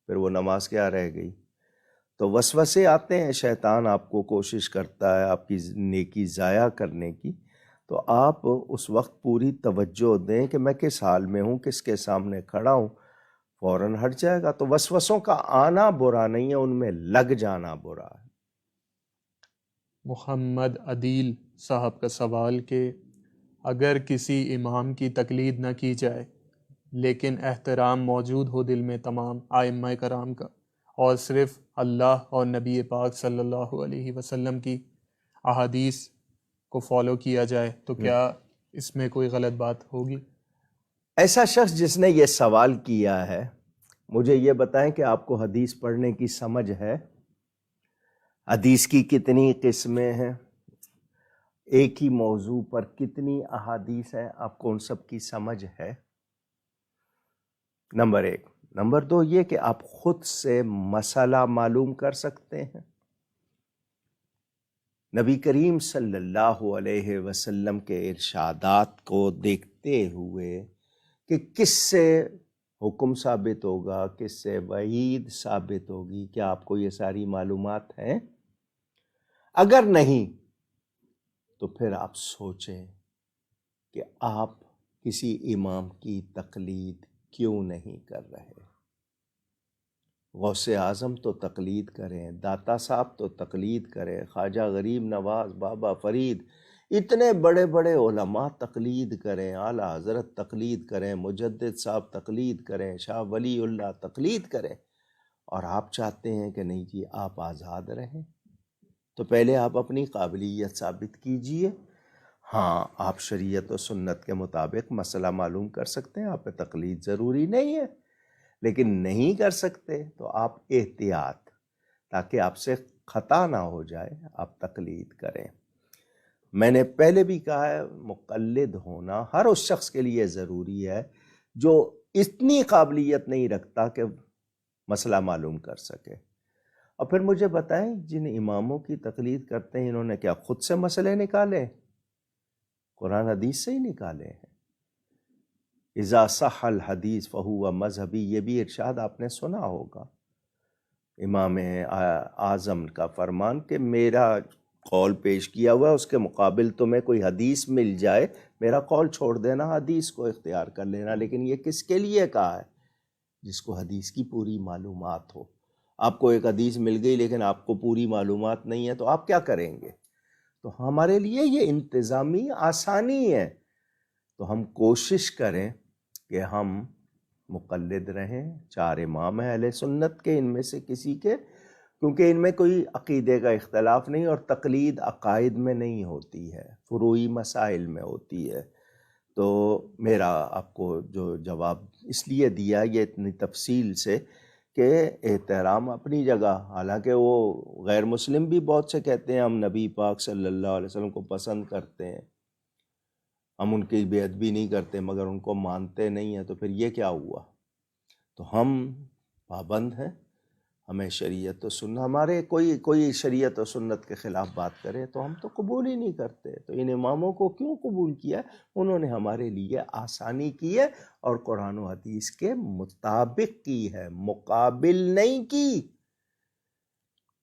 پھر وہ نماز کیا رہ گئی۔ تو وسوسے آتے ہیں، شیطان آپ کو کوشش کرتا ہے آپ کی نیکی ضائع کرنے کی، تو آپ اس وقت پوری توجہ دیں کہ میں کس حال میں ہوں، کس کے سامنے کھڑا ہوں، فوراً ہٹ جائے گا۔ تو وسوسوں کا آنا برا نہیں ہے، ان میں لگ جانا برا ہے۔ محمد عدیل صاحب کا سوال کہ اگر کسی امام کی تقلید نہ کی جائے لیکن احترام موجود ہو دل میں تمام ائمہ کرام کا، اور صرف اللہ اور نبی پاک صلی اللہ علیہ وسلم کی احادیث کو فالو کیا جائے، تو کیا اس میں کوئی غلط بات ہوگی؟ ایسا شخص جس نے یہ سوال کیا ہے، مجھے یہ بتائیں کہ آپ کو حدیث پڑھنے کی سمجھ ہے؟ حدیث کی کتنی قسمیں ہیں؟ ایک ہی موضوع پر کتنی احادیث ہیں؟ آپ کو ان سب کی سمجھ ہے؟ نمبر 1۔ نمبر 2 یہ کہ آپ خود سے مسئلہ معلوم کر سکتے ہیں؟ نبی کریم صلی اللہ علیہ وسلم کے ارشادات کو دیکھتے ہوئے کہ کس سے حکم ثابت ہوگا، کس سے وعید ثابت ہوگی، کیا آپ کو یہ ساری معلومات ہیں؟ اگر نہیں تو پھر آپ سوچیں کہ آپ کسی امام کی تقلید کیوں نہیں کر رہے۔ غوث اعظم تو تقلید کریں، داتا صاحب تو تقلید کریں، خواجہ غریب نواز، بابا فرید، اتنے بڑے بڑے علماء تقلید کریں، اعلیٰ حضرت تقلید کریں، مجدد صاحب تقلید کریں، شاہ ولی اللہ تقلید کریں، اور آپ چاہتے ہیں کہ نہیں جی آپ آزاد رہیں؟ تو پہلے آپ اپنی قابلیت ثابت کیجئے۔ ہاں آپ شریعت و سنت کے مطابق مسئلہ معلوم کر سکتے ہیں، آپ پہ تقلید ضروری نہیں ہے، لیکن نہیں کر سکتے تو آپ احتیاط، تاکہ آپ سے خطا نہ ہو جائے، آپ تقلید کریں۔ میں نے پہلے بھی کہا ہے، مقلد ہونا ہر اس شخص کے لیے ضروری ہے جو اتنی قابلیت نہیں رکھتا کہ مسئلہ معلوم کر سکے۔ اور پھر مجھے بتائیں، جن اماموں کی تقلید کرتے ہیں، انہوں نے کیا خود سے مسئلے نکالے؟ قرآن حدیث سے ہی نکالے ہیں۔ اذا صح الحدیث فہو مذہبی، یہ بھی ارشاد آپ نے سنا ہوگا امام اعظم کا فرمان کہ میرا قول پیش کیا ہوا ہے، اس کے مقابل تمہیں کوئی حدیث مل جائے، میرا قول چھوڑ دینا، حدیث کو اختیار کر لینا۔ لیکن یہ کس کے لیے کہا ہے؟ جس کو حدیث کی پوری معلومات ہو۔ آپ کو ایک حدیث مل گئی لیکن آپ کو پوری معلومات نہیں ہے، تو آپ کیا کریں گے؟ تو ہمارے لیے یہ انتظامی آسانی ہے، تو ہم کوشش کریں کہ ہم مقلد رہیں۔ 4 امام ہیں اہل سنت کے، ان میں سے کسی کے، کیونکہ ان میں کوئی عقیدے کا اختلاف نہیں، اور تقلید عقائد میں نہیں ہوتی ہے، فروعی مسائل میں ہوتی ہے۔ تو میرا آپ کو جو جواب اس لیے دیا یہ اتنی تفصیل سے کہ احترام اپنی جگہ، حالانکہ وہ غیر مسلم بھی بہت سے کہتے ہیں ہم نبی پاک صلی اللہ علیہ وسلم کو پسند کرتے ہیں، ہم ان کی بے ادبی نہیں کرتے، مگر ان کو مانتے نہیں ہیں، تو پھر یہ کیا ہوا؟ تو ہم پابند ہیں، ہمیں شریعت و سنت، ہمارے کوئی شریعت و سنت کے خلاف بات کرے تو ہم تو قبول ہی نہیں کرتے۔ تو ان اماموں کو کیوں قبول کیا؟ انہوں نے ہمارے لیے آسانی کی ہے، اور قرآن و حدیث کے مطابق کی ہے، مقابل نہیں کی۔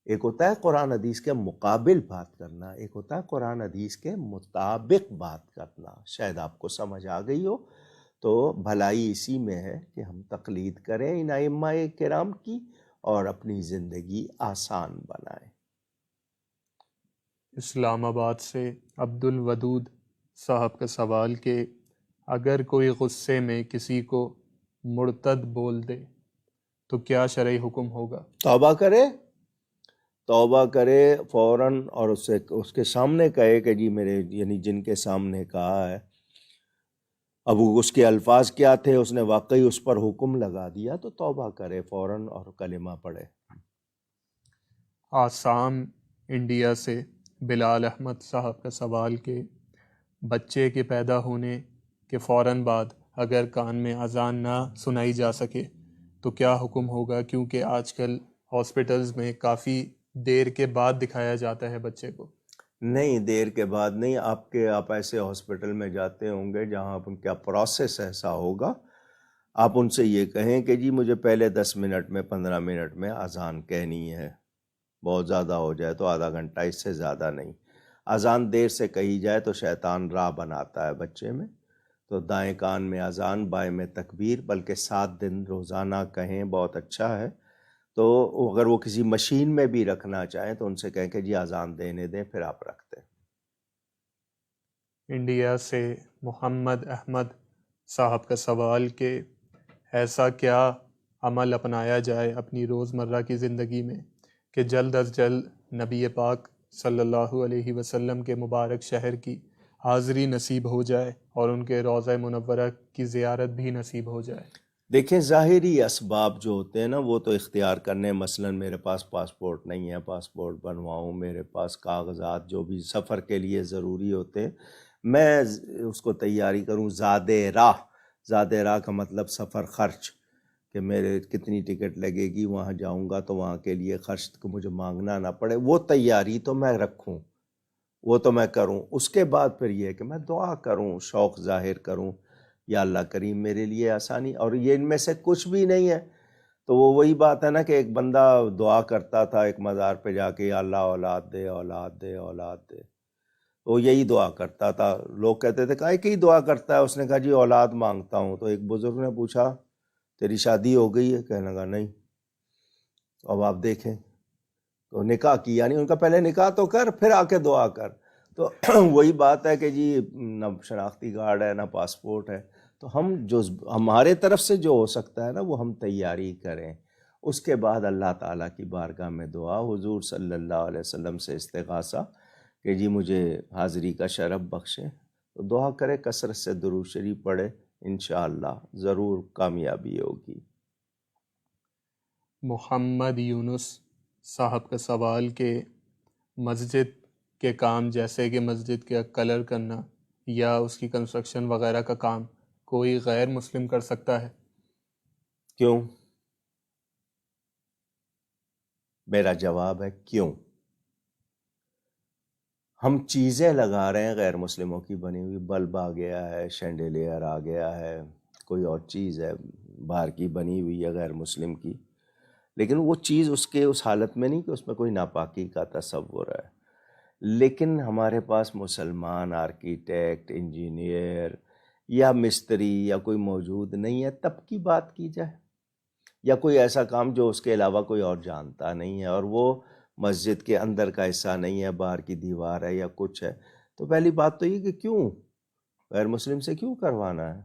ایک ہوتا ہے قرآن حدیث کے مقابل بات کرنا، ایک ہوتا ہے قرآن حدیث کے مطابق بات کرنا۔ شاید آپ کو سمجھ آ گئی ہو۔ تو بھلائی اسی میں ہے کہ ہم تقلید کریں ان ائمہ کرام کی اور اپنی زندگی آسان بنائیں۔ اسلام آباد سے عبد الودود صاحب کا سوال کہ اگر کوئی غصے میں کسی کو مرتد بول دے تو کیا شرعی حکم ہوگا؟ توبہ کرے فوراً، اور اس کے سامنے کہے کہ جی میرے، یعنی جن کے سامنے کہا ہے، اب اس کے الفاظ کیا تھے، اس نے واقعی اس پر حکم لگا دیا تو توبہ کرے فوراً اور کلمہ پڑھے۔ آسام انڈیا سے بلال احمد صاحب کا سوال کہ بچے کے پیدا ہونے کے فوراً بعد اگر کان میں اذان نہ سنائی جا سکے تو کیا حکم ہوگا؟ کیونکہ آج کل ہاسپٹلز میں کافی دیر کے بعد دکھایا جاتا ہے بچے کو۔ نہیں، دیر کے بعد نہیں، آپ ایسے ہاسپٹل میں جاتے ہوں گے جہاں ان کا پروسیس ایسا ہوگا، آپ ان سے یہ کہیں کہ جی مجھے پہلے 10 منٹ میں 15 منٹ میں اذان کہنی ہے، بہت زیادہ ہو جائے تو آدھا گھنٹہ، اس سے زیادہ نہیں۔ اذان دیر سے کہی جائے تو شیطان راہ بناتا ہے بچے میں، تو دائیں کان میں اذان، بائیں میں تکبیر، بلکہ 7 دن روزانہ کہیں، بہت اچھا ہے۔ تو اگر وہ کسی مشین میں بھی رکھنا چاہیں تو ان سے کہیں کہ جی اذان دینے دیں، پھر آپ رکھ دیں۔ انڈیا سے محمد احمد صاحب کا سوال کہ ایسا کیا عمل اپنایا جائے اپنی روزمرہ کی زندگی میں کہ جلد از جلد نبی پاک صلی اللہ علیہ وسلم کے مبارک شہر کی حاضری نصیب ہو جائے اور ان کے روضہ منورہ کی زیارت بھی نصیب ہو جائے؟ دیکھیں، ظاہری اسباب جو ہوتے ہیں نا وہ تو اختیار کرنے، مثلا میرے پاس پاسپورٹ نہیں ہے، پاسپورٹ بنواؤں، میرے پاس کاغذات جو بھی سفر کے لیے ضروری ہوتے ہیں، میں اس کو تیاری کروں۔ زاد راہ کا مطلب سفر خرچ، کہ میرے کتنی ٹکٹ لگے گی، وہاں جاؤں گا تو وہاں کے لیے خرچ کو مجھے مانگنا نہ پڑے، وہ تیاری تو میں رکھوں، وہ تو میں کروں۔ اس کے بعد پھر یہ کہ میں دعا کروں، شوق ظاہر کروں، یا اللہ کریم میرے لیے آسانی، اور یہ ان میں سے کچھ بھی نہیں ہے تو وہ وہی بات ہے نا کہ ایک بندہ دعا کرتا تھا ایک مزار پہ جا کے، یا اللہ اولاد دے، اولاد دے، اولاد دے، وہ یہی دعا کرتا تھا۔ لوگ کہتے تھے کائے کی دعا کرتا ہے؟ اس نے کہا جی اولاد مانگتا ہوں۔ تو ایک بزرگ نے پوچھا تیری شادی ہو گئی ہے؟ کہنے لگا نہیں۔ اب آپ دیکھیں، تو نکاح کی، یعنی ان کا پہلے نکاح تو کر، پھر آ کے دعا کر۔ تو وہی بات ہے کہ جی نہ شناختی کارڈ ہے، نہ پاسپورٹ ہے، تو ہم جو ہمارے طرف سے جو ہو سکتا ہے نا وہ ہم تیاری کریں۔ اس کے بعد اللہ تعالیٰ کی بارگاہ میں دعا، حضور صلی اللہ علیہ وسلم سے استغاثہ کہ جی مجھے حاضری کا شرف بخشیں، تو دعا کرے، کثرت سے درود شریف پڑھے، انشاءاللہ ضرور کامیابی ہوگی۔ محمد یونس صاحب کا سوال کہ مسجد کے کام جیسے کہ مسجد کا کلر کرنا یا اس کی کنسٹرکشن وغیرہ کا کام کوئی غیر مسلم کر سکتا ہے؟ کیوں؟ میرا جواب ہے کیوں۔ ہم چیزیں لگا رہے ہیں غیر مسلموں کی بنی ہوئی، بلب آ گیا ہے، شینڈیلیئر آ گیا ہے، کوئی اور چیز ہے باہر کی بنی ہوئی ہے غیر مسلم کی، لیکن وہ چیز اس حالت میں نہیں کہ اس میں کوئی ناپاکی کا تصور ہے۔ لیکن ہمارے پاس مسلمان آرکیٹیکٹ، انجینئر یا مستری یا کوئی موجود نہیں ہے، تب کی بات کی جائے، یا کوئی ایسا کام جو اس کے علاوہ کوئی اور جانتا نہیں ہے، اور وہ مسجد کے اندر کا حصہ نہیں ہے، باہر کی دیوار ہے یا کچھ ہے، تو پہلی بات تو یہ کہ کیوں غیر مسلم سے کیوں کروانا ہے؟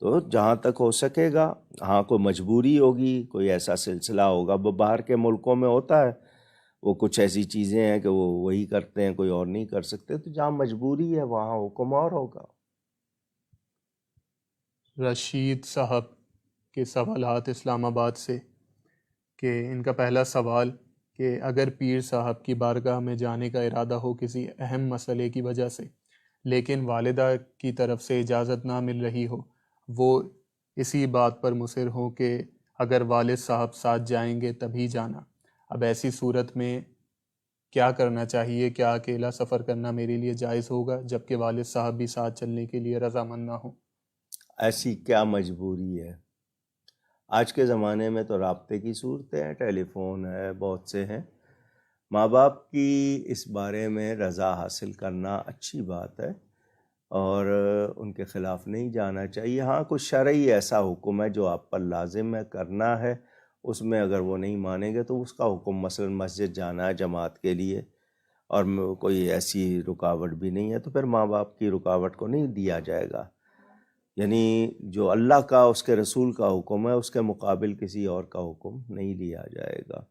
تو جہاں تک ہو سکے گا، ہاں کوئی مجبوری ہوگی، کوئی ایسا سلسلہ ہوگا، وہ باہر کے ملکوں میں ہوتا ہے، وہ کچھ ایسی چیزیں ہیں کہ وہ وہی کرتے ہیں، کوئی اور نہیں کر سکتے، تو جہاں مجبوری ہے وہاں حکم اور ہوگا۔ رشید صاحب کے سوالات اسلام آباد سے کہ ان کا پہلا سوال کہ اگر پیر صاحب کی بارگاہ میں جانے کا ارادہ ہو کسی اہم مسئلے کی وجہ سے، لیکن والدہ کی طرف سے اجازت نہ مل رہی ہو، وہ اسی بات پر مصر ہوں کہ اگر والد صاحب ساتھ جائیں گے تبھی جانا، اب ایسی صورت میں کیا کرنا چاہیے؟ کیا اکیلا سفر کرنا میرے لیے جائز ہوگا جبکہ والد صاحب بھی ساتھ چلنے کے لیے رضامند نہ ہوں؟ ایسی کیا مجبوری ہے؟ آج کے زمانے میں تو رابطے کی صورتیں ہیں، ٹیلی فون ہے، بہت سے ہیں۔ ماں باپ کی اس بارے میں رضا حاصل کرنا اچھی بات ہے، اور ان کے خلاف نہیں جانا چاہیے۔ ہاں کچھ شرعی ایسا حکم ہے جو آپ پر لازم ہے کرنا ہے، اس میں اگر وہ نہیں مانیں گے تو اس کا حکم، مثلا مسجد جانا ہے جماعت کے لیے، اور کوئی ایسی رکاوٹ بھی نہیں ہے، تو پھر ماں باپ کی رکاوٹ کو نہیں دیا جائے گا۔ یعنی جو اللہ کا، اس کے رسول کا حکم ہے، اس کے مقابل کسی اور کا حکم نہیں لیا جائے گا۔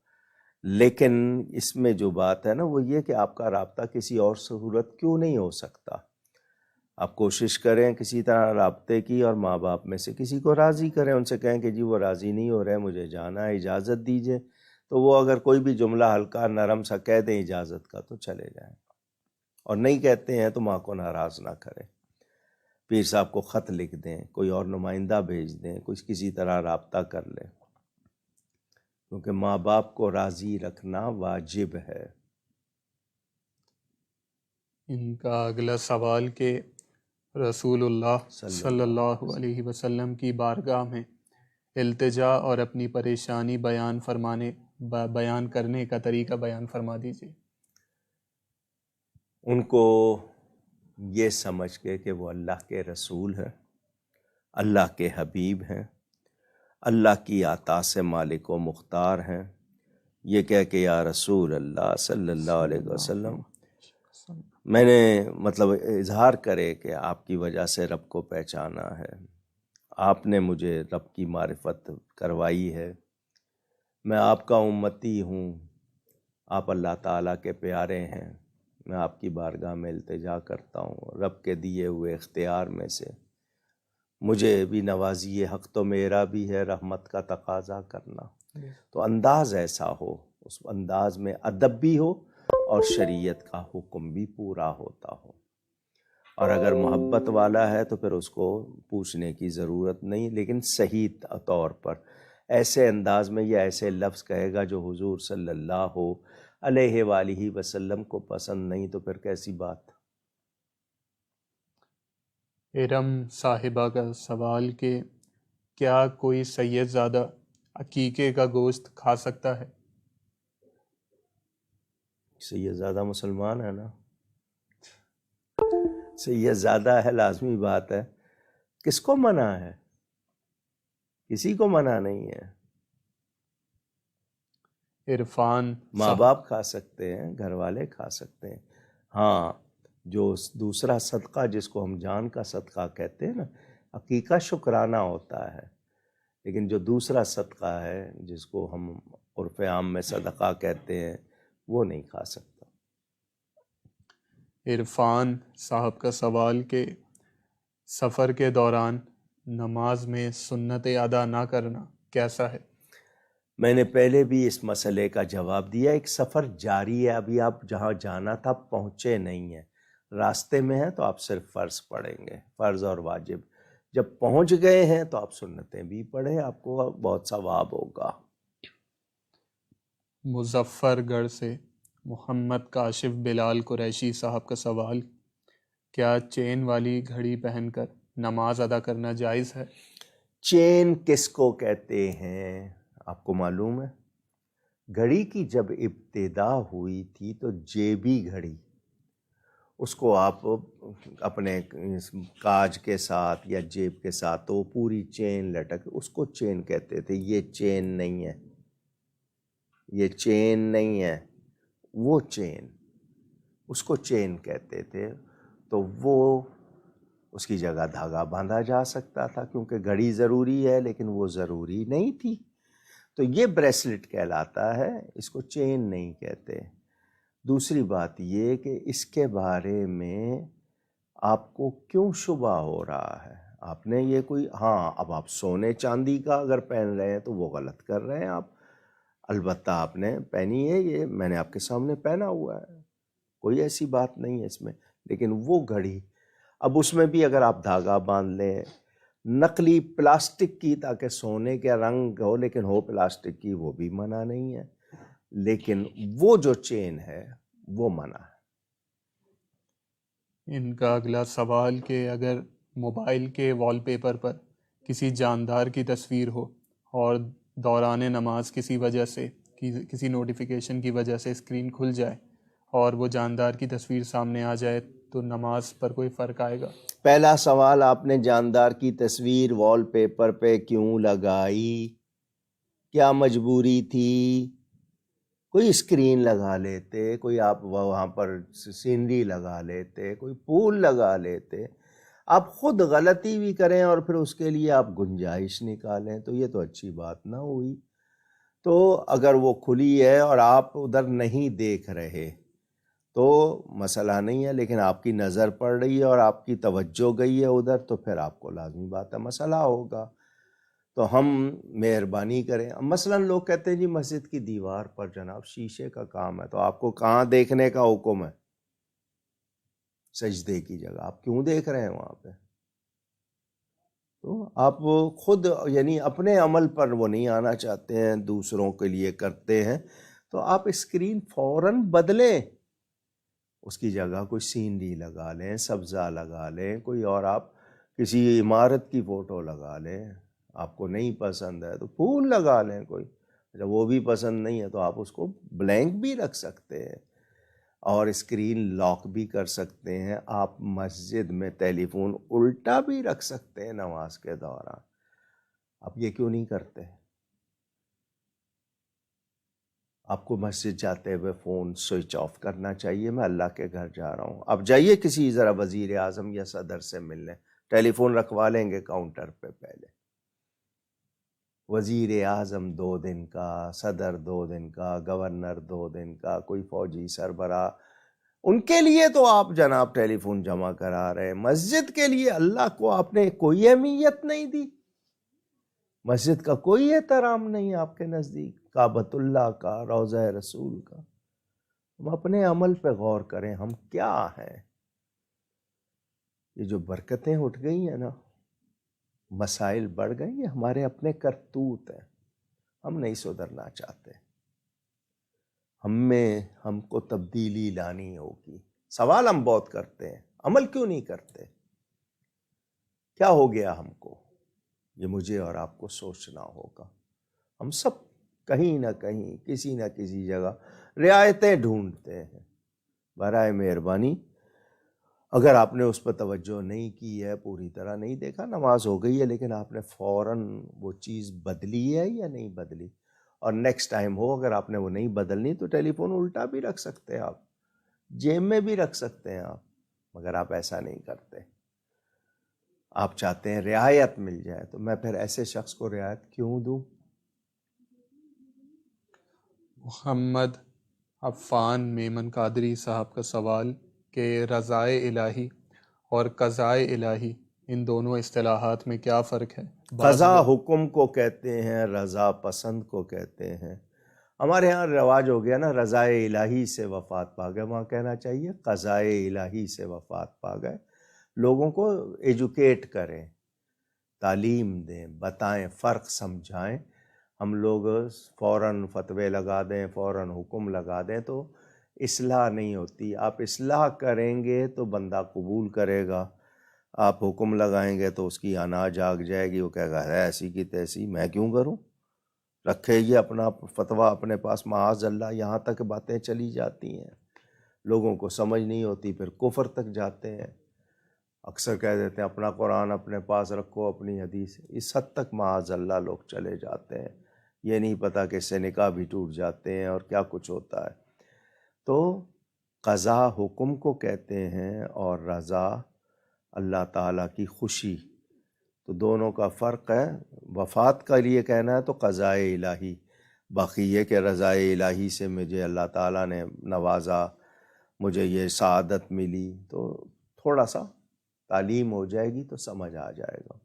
لیکن اس میں جو بات ہے نا وہ یہ کہ آپ کا رابطہ کسی اور صورت کیوں نہیں ہو سکتا؟ آپ کوشش کریں کسی طرح رابطے کی، اور ماں باپ میں سے کسی کو راضی کریں، ان سے کہیں کہ جی وہ راضی نہیں ہو رہے، مجھے جانا ہے، اجازت دیجئے، تو وہ اگر کوئی بھی جملہ ہلکا نرم سا کہہ دیں اجازت کا تو چلے جائیں، اور نہیں کہتے ہیں تو ماں کو ناراض نہ کریں، پیر صاحب کو خط لکھ دیں، کوئی اور نمائندہ بھیج دیں، کچھ کسی طرح رابطہ کر لیں، کیونکہ ماں باپ کو راضی رکھنا واجب ہے۔ ان کا اگلا سوال کہ رسول اللہ صلی صلی اللہ علیہ اللہ وسلم۔ علیہ وسلم کی بارگاہ میں التجا اور اپنی پریشانی بیان کرنے کا طریقہ بیان فرما دیجیے۔ ان کو یہ سمجھ کے کہ وہ اللہ کے رسول ہیں، اللہ کے حبیب ہیں، اللہ کی عطا سے مالک و مختار ہیں، یہ کہہ کہ یا رسول اللہ صلی اللہ علیہ وسلم، میں نے مطلب اظہار کرے کہ آپ کی وجہ سے رب کو پہچانا ہے، آپ نے مجھے رب کی معرفت کروائی ہے، میں آپ کا امتی ہوں، آپ اللہ تعالیٰ کے پیارے ہیں، میں آپ کی بارگاہ میں التجا کرتا ہوں، رب کے دیے ہوئے اختیار میں سے مجھے بھی نوازی، حق تو میرا بھی ہے رحمت کا تقاضا کرنا۔ تو انداز ایسا ہو، اس انداز میں ادب بھی ہو اور شریعت کا حکم بھی پورا ہوتا ہو، اور اگر محبت والا ہے تو پھر اس کو پوچھنے کی ضرورت نہیں، لیکن صحیح طور پر ایسے انداز میں یا ایسے لفظ کہے گا جو حضور صلی اللہ علیہ وآلہ وسلم کو پسند نہیں، تو پھر کیسی بات؟ ارم صاحبہ کا سوال کہ کیا کوئی سید زادہ عقیقے کا گوشت کھا سکتا ہے؟ سید زادہ مسلمان ہے نا، سید زادہ ہے، لازمی بات ہے، کس کو منع ہے؟ کسی کو منع نہیں ہے، عرفان ماں باپ کھا سکتے ہیں، گھر والے کھا سکتے ہیں، ہاں جو دوسرا صدقہ جس کو ہم جان کا صدقہ کہتے ہیں نا، عقیقہ شکرانہ ہوتا ہے، لیکن جو دوسرا صدقہ ہے جس کو ہم عرف عام میں صدقہ کہتے ہیں وہ نہیں کھا سکتا۔ عرفان صاحب کا سوال کہ سفر کے دوران نماز میں سنتیں ادا نہ کرنا کیسا ہے؟ میں نے پہلے بھی اس مسئلے کا جواب دیا. ایک سفر جاری ہے، ابھی آپ جہاں جانا تھا پہنچے نہیں ہیں، راستے میں ہیں، تو آپ صرف فرض پڑھیں گے، فرض اور واجب. جب پہنچ گئے ہیں تو آپ سنتیں بھی پڑھیں، آپ کو بہت ثواب ہوگا. مظفر گڑھ سے محمد کاشف بلال قریشی صاحب کا سوال، کیا چین والی گھڑی پہن کر نماز ادا کرنا جائز ہے؟ چین کس کو کہتے ہیں آپ کو معلوم ہے؟ گھڑی کی جب ابتدا ہوئی تھی تو جیبی گھڑی، اس کو آپ اپنے کاج کے ساتھ یا جیب کے ساتھ تو پوری چین لٹک، اس کو چین کہتے تھے. یہ چین نہیں ہے، یہ چین نہیں ہے، وہ چین، اس کو چین کہتے تھے. تو وہ اس کی جگہ دھاگا باندھا جا سکتا تھا، کیونکہ گھڑی ضروری ہے لیکن وہ ضروری نہیں تھی. تو یہ بریسلٹ کہلاتا ہے، اس کو چین نہیں کہتے. دوسری بات یہ کہ اس کے بارے میں آپ کو کیوں شبہ ہو رہا ہے؟ آپ نے یہ کوئی، ہاں اب آپ سونے چاندی کا اگر پہن رہے ہیں تو وہ غلط کر رہے ہیں آپ. البتہ آپ نے پہنی ہے، یہ میں نے آپ کے سامنے پہنا ہوا ہے، کوئی ایسی بات نہیں ہے اس میں. لیکن وہ گھڑی، اب اس میں بھی اگر آپ دھاگا باندھ لیں نقلی پلاسٹک کی تاکہ سونے کے رنگ ہو لیکن ہو پلاسٹک کی، وہ بھی منع نہیں ہے. لیکن وہ جو چین ہے وہ منع ہے. ان کا اگلا سوال کہ اگر موبائل کے وال پیپر پر کسی جاندار کی تصویر ہو اور دوران نماز کسی وجہ سے کسی نوٹیفیکیشن کی وجہ سے اسکرین کھل جائے اور وہ جاندار کی تصویر سامنے آ جائے تو نماز پر کوئی فرق آئے گا؟ پہلا سوال، آپ نے جاندار کی تصویر وال پیپر پہ کیوں لگائی؟ کیا مجبوری تھی؟ کوئی اسکرین لگا لیتے، کوئی آپ وہاں پر سینری لگا لیتے، کوئی پھول لگا لیتے. آپ خود غلطی بھی کریں اور پھر اس کے لیے آپ گنجائش نکالیں تو یہ تو اچھی بات نہ ہوئی. تو اگر وہ کھلی ہے اور آپ ادھر نہیں دیکھ رہے تو مسئلہ نہیں ہے، لیکن آپ کی نظر پڑ رہی ہے اور آپ کی توجہ گئی ہے ادھر تو پھر آپ کو لازمی بات ہے مسئلہ ہوگا. تو ہم مہربانی کریں. مثلا لوگ کہتے ہیں جی مسجد کی دیوار پر جناب شیشے کا کام ہے، تو آپ کو کہاں دیکھنے کا حکم ہے؟ سجدے کی جگہ آپ کیوں دیکھ رہے ہیں وہاں پہ؟ تو آپ خود یعنی اپنے عمل پر وہ نہیں آنا چاہتے ہیں، دوسروں کے لیے کرتے ہیں، تو آپ اسکرین فوراً بدلیں، اس کی جگہ کوئی سینری لگا لیں، سبزہ لگا لیں، کوئی اور آپ کسی عمارت کی فوٹو لگا لیں. آپ کو نہیں پسند ہے تو پھول لگا لیں کوئی. جب وہ بھی پسند نہیں ہے تو آپ اس کو بلینک بھی رکھ سکتے ہیں اور اسکرین لاک بھی کر سکتے ہیں. آپ مسجد میں ٹیلی فون الٹا بھی رکھ سکتے ہیں نماز کے دوران. آپ یہ کیوں نہیں کرتے؟ آپ کو مسجد جاتے ہوئے فون سوئچ آف کرنا چاہیے. میں اللہ کے گھر جا رہا ہوں، آپ جائیے کسی ذرا وزیر اعظم یا صدر سے ملنے، ٹیلی فون رکھوا لیں گے کاؤنٹر پہ. پہلے وزیر اعظم 2 دن کا، صدر 2 دن کا، گورنر 2 دن کا، کوئی فوجی سربراہ، ان کے لیے تو آپ جناب ٹیلی فون جمع کرا رہے ہیں. مسجد کے لیے اللہ کو آپ نے کوئی اہمیت نہیں دی، مسجد کا کوئی احترام نہیں آپ کے نزدیک، کعبۃ اللہ کا، روضہ رسول کا. ہم اپنے عمل پہ غور کریں، ہم کیا ہیں؟ یہ جو برکتیں اٹھ گئی ہیں نا، مسائل بڑھ گئے، یہ ہمارے اپنے کرتوت ہیں. ہم نہیں سدھرنا چاہتے. ہم کو تبدیلی لانی ہوگی. سوال ہم بہت کرتے ہیں، عمل کیوں نہیں کرتے؟ کیا ہو گیا ہم کو؟ یہ مجھے اور آپ کو سوچنا ہوگا. ہم سب کہیں نہ کہیں کسی نہ کسی جگہ رعایتیں ڈھونڈتے ہیں. برائے مہربانی اگر آپ نے اس پر توجہ نہیں کی ہے، پوری طرح نہیں دیکھا، نماز ہو گئی ہے لیکن آپ نے فوراً وہ چیز بدلی ہے یا نہیں بدلی، اور نیکسٹ ٹائم ہو اگر آپ نے وہ نہیں بدلنی تو ٹیلی فون الٹا بھی رکھ سکتے ہیں، آپ جیب میں بھی رکھ سکتے ہیں آپ، مگر آپ ایسا نہیں کرتے. آپ چاہتے ہیں رعایت مل جائے، تو میں پھر ایسے شخص کو رعایت کیوں دوں؟ محمد عفان میمن قادری صاحب کا سوال، کہ رضائے الہی اور قضائے الہی ان دونوں اصطلاحات میں کیا فرق ہے؟ قضا حکم کو کہتے ہیں، رضا پسند کو کہتے ہیں۔ ہمارے ہاں رواج ہو گیا نا، رضائے الہی سے وفات پا گئے، وہاں کہنا چاہیے قضائے الہی سے وفات پا گئے۔ لوگوں کو ایجوکیٹ کریں، تعلیم دیں، بتائیں، فرق سمجھائیں۔ ہم لوگ فوراً فتوے لگا دیں، فوراً حکم لگا دیں تو اصلاح نہیں ہوتی۔ آپ اصلاح کریں گے تو بندہ قبول کرے گا، آپ حکم لگائیں گے تو اس کی انا جاگ جائے گی، وہ کہے گا ہے ایسی کی تیسی، میں کیوں کروں، رکھے یہ اپنا فتویٰ اپنے پاس، معاذ اللہ۔ یہاں تک باتیں چلی جاتی ہیں، لوگوں کو سمجھ نہیں ہوتی، پھر کفر تک جاتے ہیں۔ اکثر کہہ دیتے ہیں اپنا قرآن اپنے پاس رکھو، اپنی حدیث، اس حد تک معاذ اللہ لوگ چلے جاتے ہیں۔ یہ نہیں پتہ کہ اس سے نکاح بھی ٹوٹ جاتے ہیں اور کیا کچھ ہوتا ہے۔ تو قضا حکم کو کہتے ہیں اور رضا اللہ تعالیٰ کی خوشی، تو دونوں کا فرق ہے۔ وفات کا لیے کہنا ہے تو قضائے الہی، باقی یہ کہ رضائے الہی سے مجھے اللہ تعالیٰ نے نوازا، مجھے یہ سعادت ملی، تو تھوڑا سا تعلیم ہو جائے گی تو سمجھ آ جائے گا۔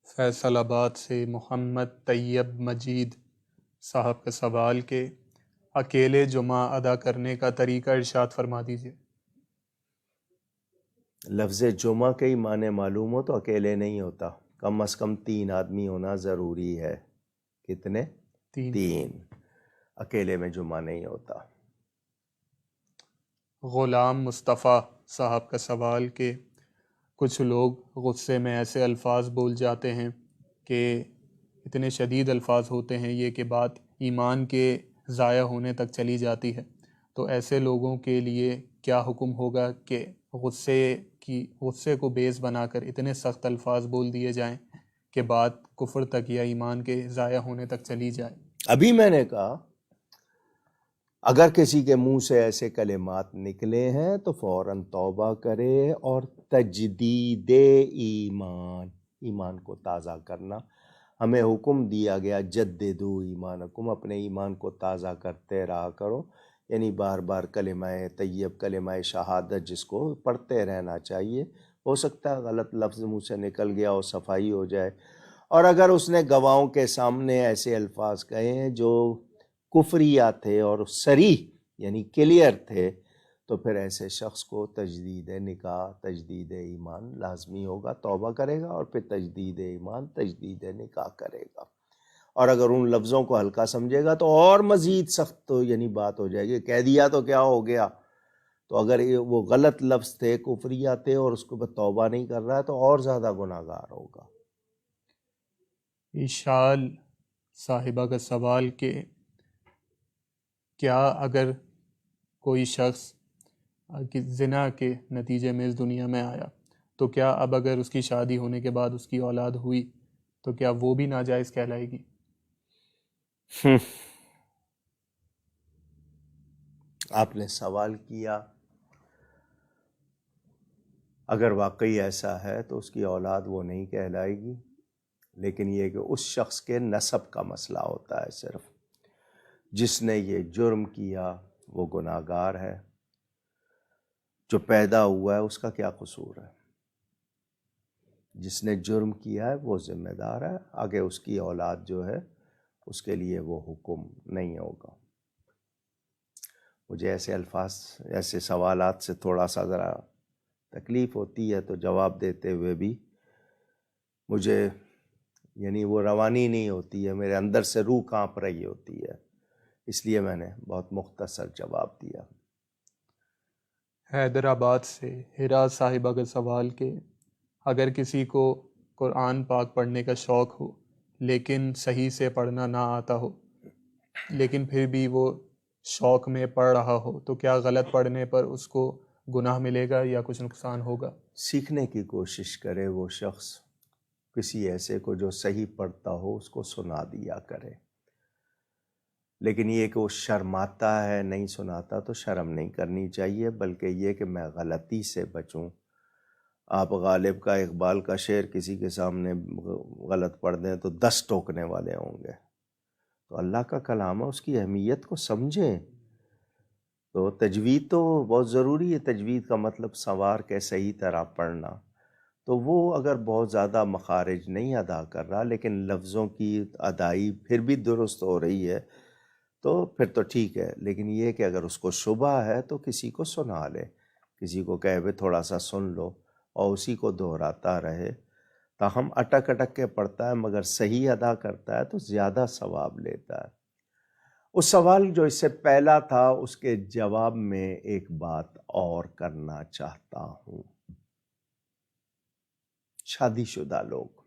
فیصل آباد سے محمد طیب مجید صاحب کا سوال کہ اکیلے جمعہ ادا کرنے کا طریقہ ارشاد فرما دیجیے۔ لفظ جمعہ کے ہی معنی معلوم ہو تو اکیلے نہیں ہوتا، کم از کم 3 آدمی ہونا ضروری ہے۔ کتنے؟ 3۔ اکیلے میں جمعہ نہیں ہوتا۔ غلام مصطفیٰ صاحب کا سوال کہ کچھ لوگ غصے میں ایسے الفاظ بول جاتے ہیں کہ اتنے شدید الفاظ ہوتے ہیں یہ کہ بات ایمان کے ضائع ہونے تک چلی جاتی ہے، تو ایسے لوگوں کے لیے کیا حکم ہوگا کہ غصے کو بیس بنا کر اتنے سخت الفاظ بول دیے جائیں کہ بات کفر تک یا ایمان کے ضائع ہونے تک چلی جائے؟ ابھی میں نے کہا اگر کسی کے منہ سے ایسے کلمات نکلے ہیں تو فوراً توبہ کرے اور تجدید ایمان کو تازہ کرنا۔ ہمیں حکم دیا گیا جددو ایمانکم، اپنے ایمان کو تازہ کرتے رہا کرو، یعنی بار بار کلمہ طیب، کلمہ شہادت جس کو پڑھتے رہنا چاہیے۔ ہو سکتا ہے غلط لفظ منہ سے نکل گیا اور صفائی ہو جائے، اور اگر اس نے گواہوں کے سامنے ایسے الفاظ کہے ہیں جو کفریہ تھے اور صریح یعنی کلیئر تھے، تو پھر ایسے شخص کو تجدید نکاح، تجدید ایمان لازمی ہوگا، توبہ کرے گا اور پھر تجدید ایمان، تجدید نکاح کرے گا۔ اور اگر ان لفظوں کو ہلکا سمجھے گا تو اور مزید سخت یعنی بات ہو جائے گی، کہہ دیا تو کیا ہو گیا۔ تو اگر وہ غلط لفظ تھے، کفریہ تھے، اور اس کو توبہ نہیں کر رہا ہے تو اور زیادہ گناہ گار ہوگا۔ اشال صاحبہ کا سوال کہ کیا اگر کوئی شخص زنا کے نتیجے میں اس دنیا میں آیا تو کیا اب اگر اس کی شادی ہونے کے بعد اس کی اولاد ہوئی تو کیا وہ بھی ناجائز کہلائے گی؟ آپ نے سوال کیا، اگر واقعی ایسا ہے تو اس کی اولاد وہ نہیں کہلائے گی، لیکن یہ کہ اس شخص کے نسب کا مسئلہ ہوتا ہے صرف۔ جس نے یہ جرم کیا وہ گناہ گار ہے، جو پیدا ہوا ہے اس کا کیا قصور ہے؟ جس نے جرم کیا ہے وہ ذمہ دار ہے، آگے اس کی اولاد جو ہے اس کے لیے وہ حکم نہیں ہوگا۔ مجھے ایسے الفاظ، ایسے سوالات سے تھوڑا سا ذرا تکلیف ہوتی ہے، تو جواب دیتے ہوئے بھی مجھے یعنی وہ روانی نہیں ہوتی ہے، میرے اندر سے روح کانپ رہی ہوتی ہے، اس لیے میں نے بہت مختصر جواب دیا۔ حیدرآباد سے ہرا صاحبہ کا سوال کہ اگر کسی کو قرآن پاک پڑھنے کا شوق ہو لیکن صحیح سے پڑھنا نہ آتا ہو، لیکن پھر بھی وہ شوق میں پڑھ رہا ہو، تو کیا غلط پڑھنے پر اس کو گناہ ملے گا یا کچھ نقصان ہوگا؟ سیکھنے کی کوشش کرے وہ شخص، کسی ایسے کو جو صحیح پڑھتا ہو اس کو سنا دیا کرے، لیکن یہ کہ وہ شرماتا ہے نہیں سناتا تو شرم نہیں کرنی چاہیے، بلکہ یہ کہ میں غلطی سے بچوں۔ آپ غالب کا اقبال کا شعر کسی کے سامنے غلط پڑھ دیں تو 10 ٹوکنے والے ہوں گے۔ تو اللہ کا کلام ہے، اس کی اہمیت کو سمجھیں، تو تجوید تو بہت ضروری ہے. تجوید کا مطلب سنوار کے صحیح طرح پڑھنا. تو وہ اگر بہت زیادہ مخارج نہیں ادا کر رہا لیکن لفظوں کی ادائی پھر بھی درست ہو رہی ہے تو پھر تو ٹھیک ہے. لیکن یہ کہ اگر اس کو شبہ ہے تو کسی کو سنا لے, کسی کو کہے بھی تھوڑا سا سن لو اور اسی کو دہراتا رہے. تاہم اٹک اٹک کے پڑھتا ہے مگر صحیح ادا کرتا ہے تو زیادہ ثواب لیتا ہے. اس سوال جو اس سے پہلا تھا اس کے جواب میں ایک بات اور کرنا چاہتا ہوں. شادی شدہ لوگ,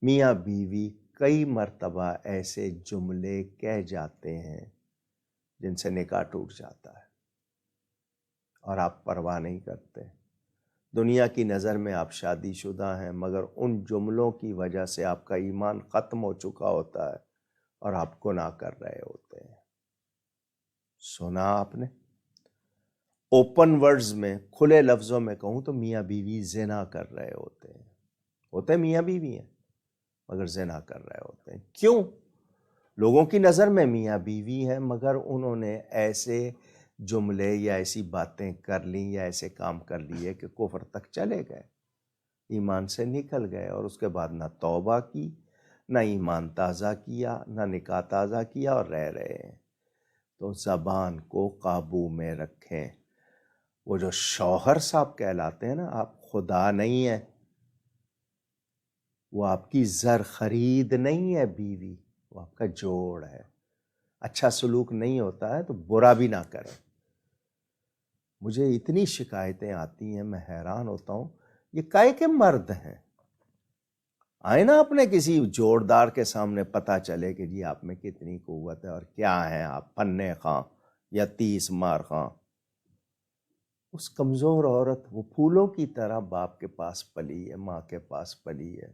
میاں بیوی کئی مرتبہ ایسے جملے کہہ جاتے ہیں جن سے نکاح ٹوٹ جاتا ہے اور آپ پرواہ نہیں کرتے. دنیا کی نظر میں آپ شادی شدہ ہیں مگر ان جملوں کی وجہ سے آپ کا ایمان ختم ہو چکا ہوتا ہے اور آپ گناہ کر رہے ہوتے ہیں. سنا آپ نے؟ اوپن ورڈز میں, کھلے لفظوں میں کہوں تو میاں بیوی زنا کر رہے ہوتے ہیں میاں بیوی ہیں مگر زنا کر رہے ہوتے ہیں. کیوں؟ لوگوں کی نظر میں میاں بیوی ہیں مگر انہوں نے ایسے جملے یا ایسی باتیں کر لیں یا ایسے کام کر لیے کہ کفر تک چلے گئے, ایمان سے نکل گئے اور اس کے بعد نہ توبہ کی, نہ ایمان تازہ کیا, نہ نکاح تازہ کیا اور رہ رہے ہیں. تو زبان کو قابو میں رکھیں. وہ جو شوہر صاحب کہلاتے ہیں نا, آپ خدا نہیں ہیں, وہ آپ کی زر خرید نہیں ہے بیوی, وہ آپ کا جوڑ ہے. اچھا سلوک نہیں ہوتا ہے تو برا بھی نہ کریں. مجھے اتنی شکایتیں آتی ہیں, میں حیران ہوتا ہوں یہ کائے کے مرد ہیں. آئے نا اپنے کسی جوڑدار کے سامنے پتہ چلے کہ جی آپ میں کتنی قوت ہے اور کیا ہیں آپ, پنے خاں یا 30 مار خاں. اس کمزور عورت وہ پھولوں کی طرح باپ کے پاس پلی ہے, ماں کے پاس پلی ہے,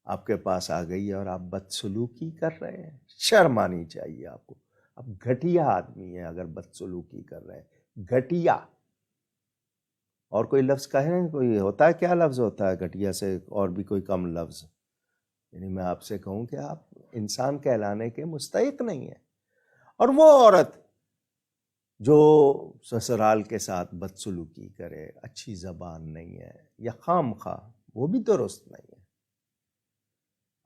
آپ کے پاس آ گئی ہے اور آپ بدسلوکی کر رہے ہیں. شرم آنی چاہیے آپ کو. آپ گھٹیا آدمی ہیں اگر بدسلوکی کر رہے ہیں, گھٹیا. اور کوئی لفظ کہیں نا, کوئی ہوتا ہے, کیا لفظ ہوتا ہے گھٹیا سے اور بھی کوئی کم لفظ؟ یعنی میں آپ سے کہوں کہ آپ انسان کہلانے کے مستحق نہیں ہیں. اور وہ عورت جو سسرال کے ساتھ بدسلوکی کرے, اچھی زبان نہیں ہے یا خام خواہ, وہ بھی درست نہیں ہے.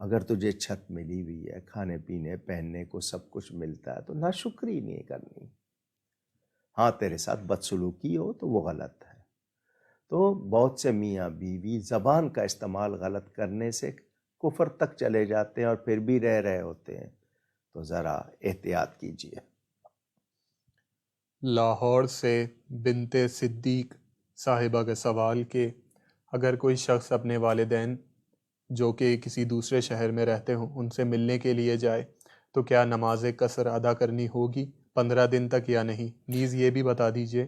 اگر تجھے چھت ملی ہوئی ہے, کھانے پینے پہننے کو سب کچھ ملتا ہے تو ناشکری نہیں کرنی. ہاں تیرے ساتھ بدسلوکی ہو تو وہ غلط ہے. تو بہت سے میاں بیوی زبان کا استعمال غلط کرنے سے کفر تک چلے جاتے ہیں اور پھر بھی رہ رہے ہوتے ہیں. تو ذرا احتیاط کیجیے. لاہور سے بنت صدیق صاحبہ کا سوال کہ اگر کوئی شخص اپنے والدین جو کہ کسی دوسرے شہر میں رہتے ہوں ان سے ملنے کے لیے جائے تو کیا نماز قصر ادا کرنی ہوگی 15 دن تک یا نہیں؟ نیز یہ بھی بتا دیجئے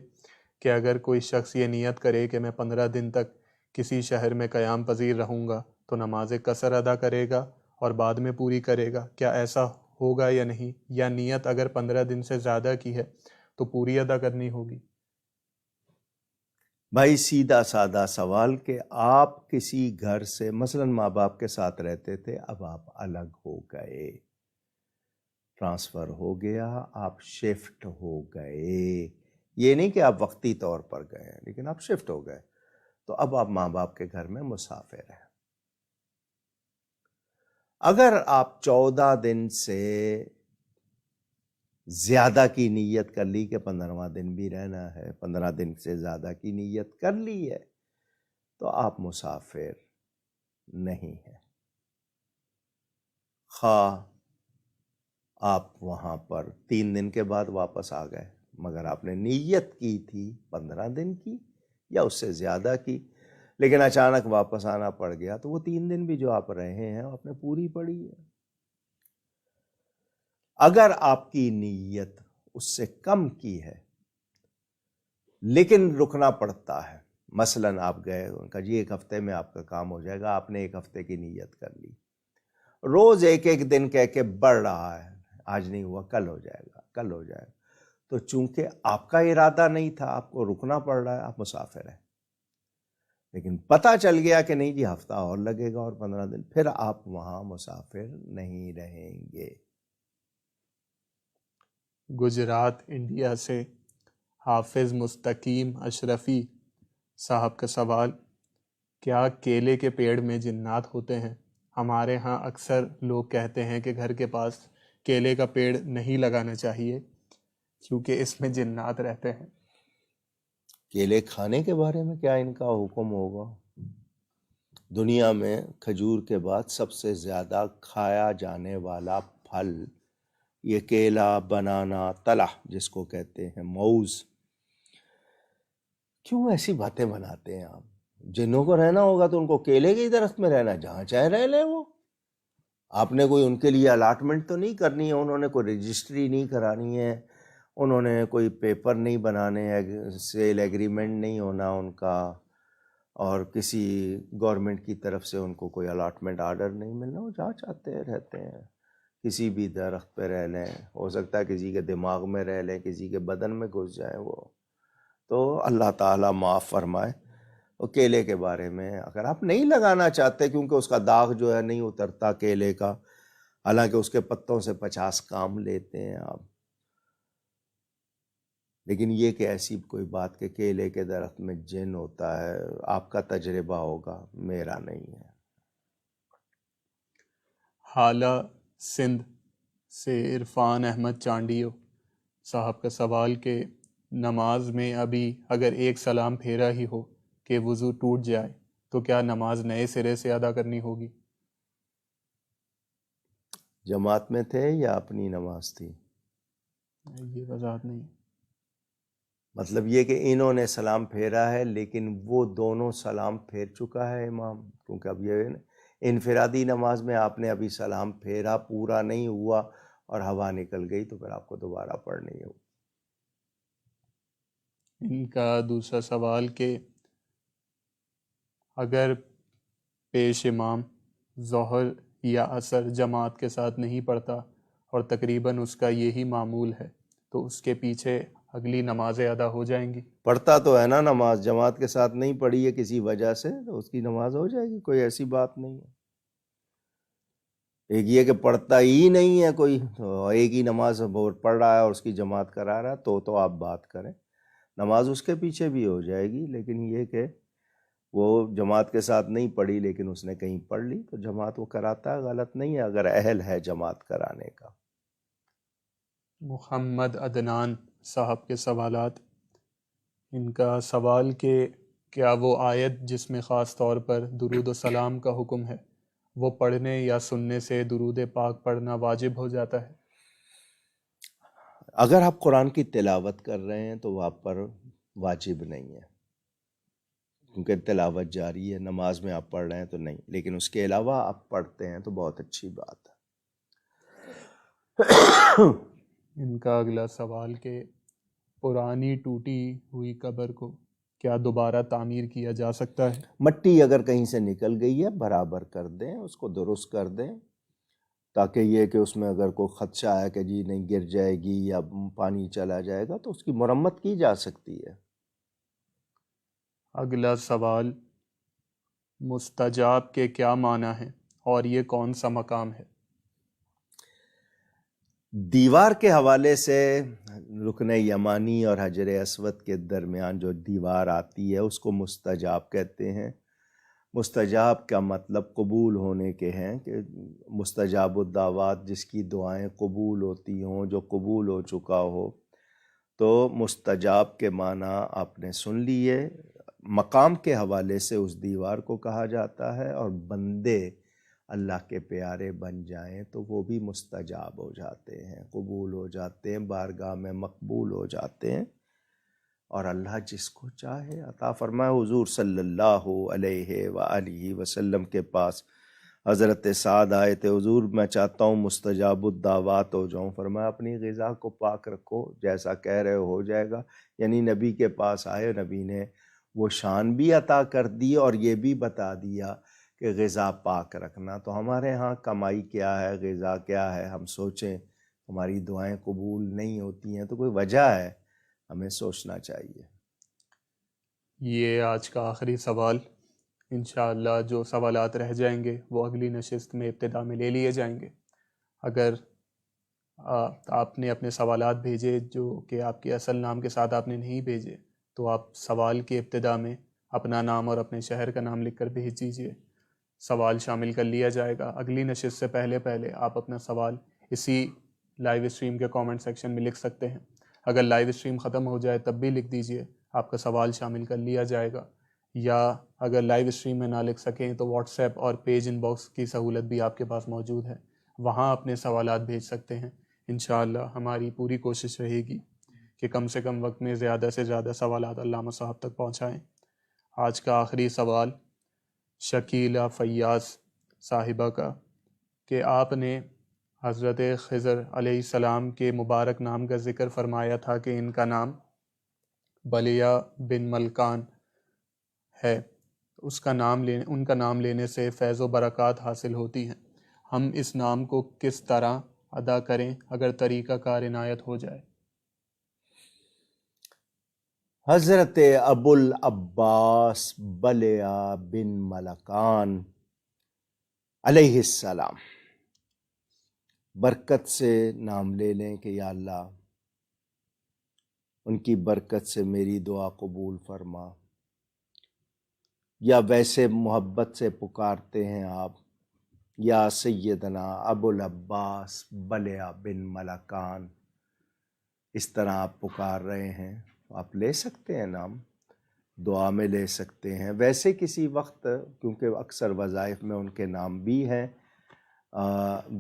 کہ اگر کوئی شخص یہ نیت کرے کہ میں 15 دن تک کسی شہر میں قیام پذیر رہوں گا تو نماز قصر ادا کرے گا اور بعد میں پوری کرے گا, کیا ایسا ہوگا یا نہیں؟ یا نیت اگر 15 دن سے زیادہ کی ہے تو پوری ادا کرنی ہوگی؟ بھائی سیدھا سادہ سوال کہ آپ کسی گھر سے مثلا ماں باپ کے ساتھ رہتے تھے, اب آپ الگ ہو گئے, ٹرانسفر ہو گیا, آپ شفٹ ہو گئے. یہ نہیں کہ آپ وقتی طور پر گئے ہیں لیکن آپ شفٹ ہو گئے, تو اب آپ ماں باپ کے گھر میں مسافر ہیں. اگر آپ 14 دن سے زیادہ کی نیت کر لی کہ 15واں دن بھی رہنا ہے, 15 دن سے زیادہ کی نیت کر لی ہے تو آپ مسافر نہیں ہیں. خواہ آپ وہاں پر 3 دن کے بعد واپس آ گئے مگر آپ نے نیت کی تھی 15 دن کی یا اس سے زیادہ کی, لیکن اچانک واپس آنا پڑ گیا تو وہ 3 دن بھی جو آپ رہے ہیں آپ نے پوری پڑی ہے. اگر آپ کی نیت اس سے کم کی ہے لیکن رکنا پڑتا ہے, مثلا آپ گئے, ان کا جی 1 ہفتے میں آپ کا کام ہو جائے گا, آپ نے 1 ہفتے کی نیت کر لی, روز ایک دن کہہ کے بڑھ رہا ہے, آج نہیں ہوا کل ہو جائے گا, کل ہو جائے گا, تو چونکہ آپ کا ارادہ نہیں تھا, آپ کو رکنا پڑ رہا ہے, آپ مسافر ہیں. لیکن پتہ چل گیا کہ نہیں جی ہفتہ اور لگے گا اور 15 دن, پھر آپ وہاں مسافر نہیں رہیں گے. گجرات انڈیا سے حافظ مستقیم اشرفی صاحب کا سوال: کیا کیلے کے پیڑ میں جنات ہوتے ہیں؟ ہمارے ہاں اکثر لوگ کہتے ہیں کہ گھر کے پاس کیلے کا پیڑ نہیں لگانا چاہیے کیونکہ اس میں جنات رہتے ہیں۔ کیلے کھانے کے بارے میں کیا ان کا حکم ہوگا؟ دنیا میں کھجور کے بعد سب سے زیادہ کھایا جانے والا پھل یہ کیلا، بنانا، تلہ جس کو کہتے ہیں، موز۔ کیوں ایسی باتیں بناتے ہیں آپ؟ جنوں کو رہنا ہوگا تو ان کو کیلے کے درخت میں رہنا، جہاں چاہے رہ لیں وہ۔ آپ نے کوئی ان کے لیے الاٹمنٹ تو نہیں کرنی ہے، انہوں نے کوئی رجسٹری نہیں کرانی ہے، انہوں نے کوئی پیپر نہیں بنانے ہیں، سیل ایگریمنٹ نہیں ہونا ان کا، اور کسی گورنمنٹ کی طرف سے ان کو کوئی الاٹمنٹ آرڈر نہیں ملنا، وہ جہاں چاہتے ہیں رہتے ہیں، کسی بھی درخت پہ رہ لیں، ہو سکتا ہے کسی کے دماغ میں رہ لیں، کسی کے بدن میں گھس جائیں وہ، تو اللہ تعالیٰ معاف فرمائے۔ وہ کیلے کے بارے میں اگر آپ نہیں لگانا چاہتے کیونکہ اس کا داغ جو ہے نہیں اترتا کیلے کا، حالانکہ اس کے پتوں سے 50 کام لیتے ہیں آپ، لیکن یہ کہ ایسی کوئی بات کہ کیلے کے درخت میں جن ہوتا ہے، آپ کا تجربہ ہوگا، میرا نہیں ہے۔ حالہ سندھ سے عرفان احمد چانڈیو صاحب کا سوال کہ نماز میں ابھی اگر ایک سلام پھیرا ہی ہو کہ وضو ٹوٹ جائے تو کیا نماز نئے سرے سے ادا کرنی ہوگی؟ جماعت میں تھے یا اپنی نماز تھی؟ یہ وضاحت نہیں۔ مطلب یہ کہ انہوں نے سلام پھیرا ہے لیکن وہ دونوں سلام پھیر چکا ہے امام، کیونکہ اب یہ انفرادی نماز میں آپ نے ابھی سلام پھیرا، پورا نہیں ہوا اور ہوا نکل گئی تو پھر آپ کو دوبارہ پڑھنی ہوگی۔ ان کا دوسرا سوال کہ اگر پیش امام ظہر یا عصر جماعت کے ساتھ نہیں پڑھتا اور تقریباً اس کا یہی معمول ہے تو اس کے پیچھے اگلی نمازیں ادا ہو جائیں گی؟ پڑھتا تو ہے نا نماز، جماعت کے ساتھ نہیں پڑھی ہے کسی وجہ سے تو اس کی نماز ہو جائے گی، کوئی ایسی بات نہیں ہے۔ ایک یہ کہ پڑھتا ہی نہیں ہے کوئی، تو ایک ہی نماز پڑھ رہا ہے اور اس کی جماعت کرا رہا ہے تو آپ بات کریں، نماز اس کے پیچھے بھی ہو جائے گی، لیکن یہ کہ وہ جماعت کے ساتھ نہیں پڑھی لیکن اس نے کہیں پڑھ لی تو جماعت وہ کراتا ہے، غلط نہیں ہے اگر اہل ہے جماعت کرانے کا۔ محمد عدنان صاحب کے سوالات: ان کا سوال کہ کیا وہ آیت جس میں خاص طور پر درود و سلام کا حکم ہے وہ پڑھنے یا سننے سے درود پاک پڑھنا واجب ہو جاتا ہے؟ اگر آپ قرآن کی تلاوت کر رہے ہیں تو وہ آپ پر واجب نہیں ہے، کیونکہ تلاوت جاری ہے، نماز میں آپ پڑھ رہے ہیں تو نہیں، لیکن اس کے علاوہ آپ پڑھتے ہیں تو بہت اچھی بات ہے۔ ان کا اگلا سوال کہ پرانی ٹوٹی ہوئی قبر کو کیا دوبارہ تعمیر کیا جا سکتا ہے؟ مٹی اگر کہیں سے نکل گئی ہے برابر کر دیں، اس کو درست کر دیں، تاکہ یہ کہ اس میں اگر کوئی خدشہ ہے کہ جی نہیں گر جائے گی یا پانی چلا جائے گا تو اس کی مرمت کی جا سکتی ہے۔ اگلا سوال: مستجاب کے کیا معنی ہیں اور یہ کون سا مقام ہے؟ دیوار کے حوالے سے رکن یمانی اور حجر اسود کے درمیان جو دیوار آتی ہے اس کو مستجاب کہتے ہیں۔ مستجاب کا مطلب قبول ہونے کے ہیں، کہ مستجاب الدعوات جس کی دعائیں قبول ہوتی ہوں، جو قبول ہو چکا ہو، تو مستجاب کے معنی آپ نے سن لیے۔ مقام کے حوالے سے اس دیوار کو کہا جاتا ہے، اور بندے اللہ کے پیارے بن جائیں تو وہ بھی مستجاب ہو جاتے ہیں، قبول ہو جاتے ہیں، بارگاہ میں مقبول ہو جاتے ہیں، اور اللہ جس کو چاہے عطا فرمائے۔ حضور صلی اللہ علیہ وآلہ وسلم کے پاس حضرت سعد آئے تھے، حضور میں چاہتا ہوں مستجاب الدعوات ہو جاؤں، فرمایا اپنی غذا کو پاک رکھو، جیسا کہہ رہے ہو جائے گا۔ یعنی نبی کے پاس آئے، نبی نے وہ شان بھی عطا کر دی اور یہ بھی بتا دیا کہ غذا پاک رکھنا۔ تو ہمارے ہاں کمائی کیا ہے، غذا کیا ہے، ہم سوچیں ہماری دعائیں قبول نہیں ہوتی ہیں تو کوئی وجہ ہے، ہمیں سوچنا چاہیے۔ یہ آج کا آخری سوال، انشاءاللہ جو سوالات رہ جائیں گے وہ اگلی نشست میں ابتدا میں لے لیے جائیں گے۔ اگر آپ نے اپنے سوالات بھیجے جو کہ آپ کے اصل نام کے ساتھ آپ نے نہیں بھیجے، تو آپ سوال کی ابتدا میں اپنا نام اور اپنے شہر کا نام لکھ کر بھیج دیجیے، سوال شامل کر لیا جائے گا۔ اگلی نشست سے پہلے آپ اپنا سوال اسی لائیو اسٹریم کے کامنٹ سیکشن میں لکھ سکتے ہیں۔ اگر لائیو اسٹریم ختم ہو جائے تب بھی لکھ دیجیے، آپ کا سوال شامل کر لیا جائے گا۔ یا اگر لائیو اسٹریم میں نہ لکھ سکیں تو واٹس ایپ اور پیج ان باکس کی سہولت بھی آپ کے پاس موجود ہے، وہاں اپنے سوالات بھیج سکتے ہیں۔ انشاءاللہ ہماری پوری کوشش رہے گی کہ کم سے کم وقت میں زیادہ سے زیادہ سوالات علامہ صاحب تک پہنچائیں۔ آج کا آخری سوال شکیلہ فیاض صاحبہ کا، کہ آپ نے حضرت خضر علیہ السلام کے مبارک نام کا ذکر فرمایا تھا کہ ان کا نام بلیہ بن ملکان ہے، ان کا نام لینے سے فیض و برکات حاصل ہوتی ہیں۔ ہم اس نام کو کس طرح ادا کریں اگر طریقہ کار عنایت ہو جائے؟ حضرت ابو العباس بلیہ بن ملکان علیہ السلام برکت سے نام لے لیں کہ یا اللہ ان کی برکت سے میری دعا قبول فرما، یا ویسے محبت سے پکارتے ہیں آپ یا سیدنا ابو العباس بلیہ بن ملکان، اس طرح آپ پکار رہے ہیں، آپ لے سکتے ہیں نام، دعا میں لے سکتے ہیں۔ ویسے کسی وقت کیونکہ اکثر وظائف میں ان کے نام بھی ہیں،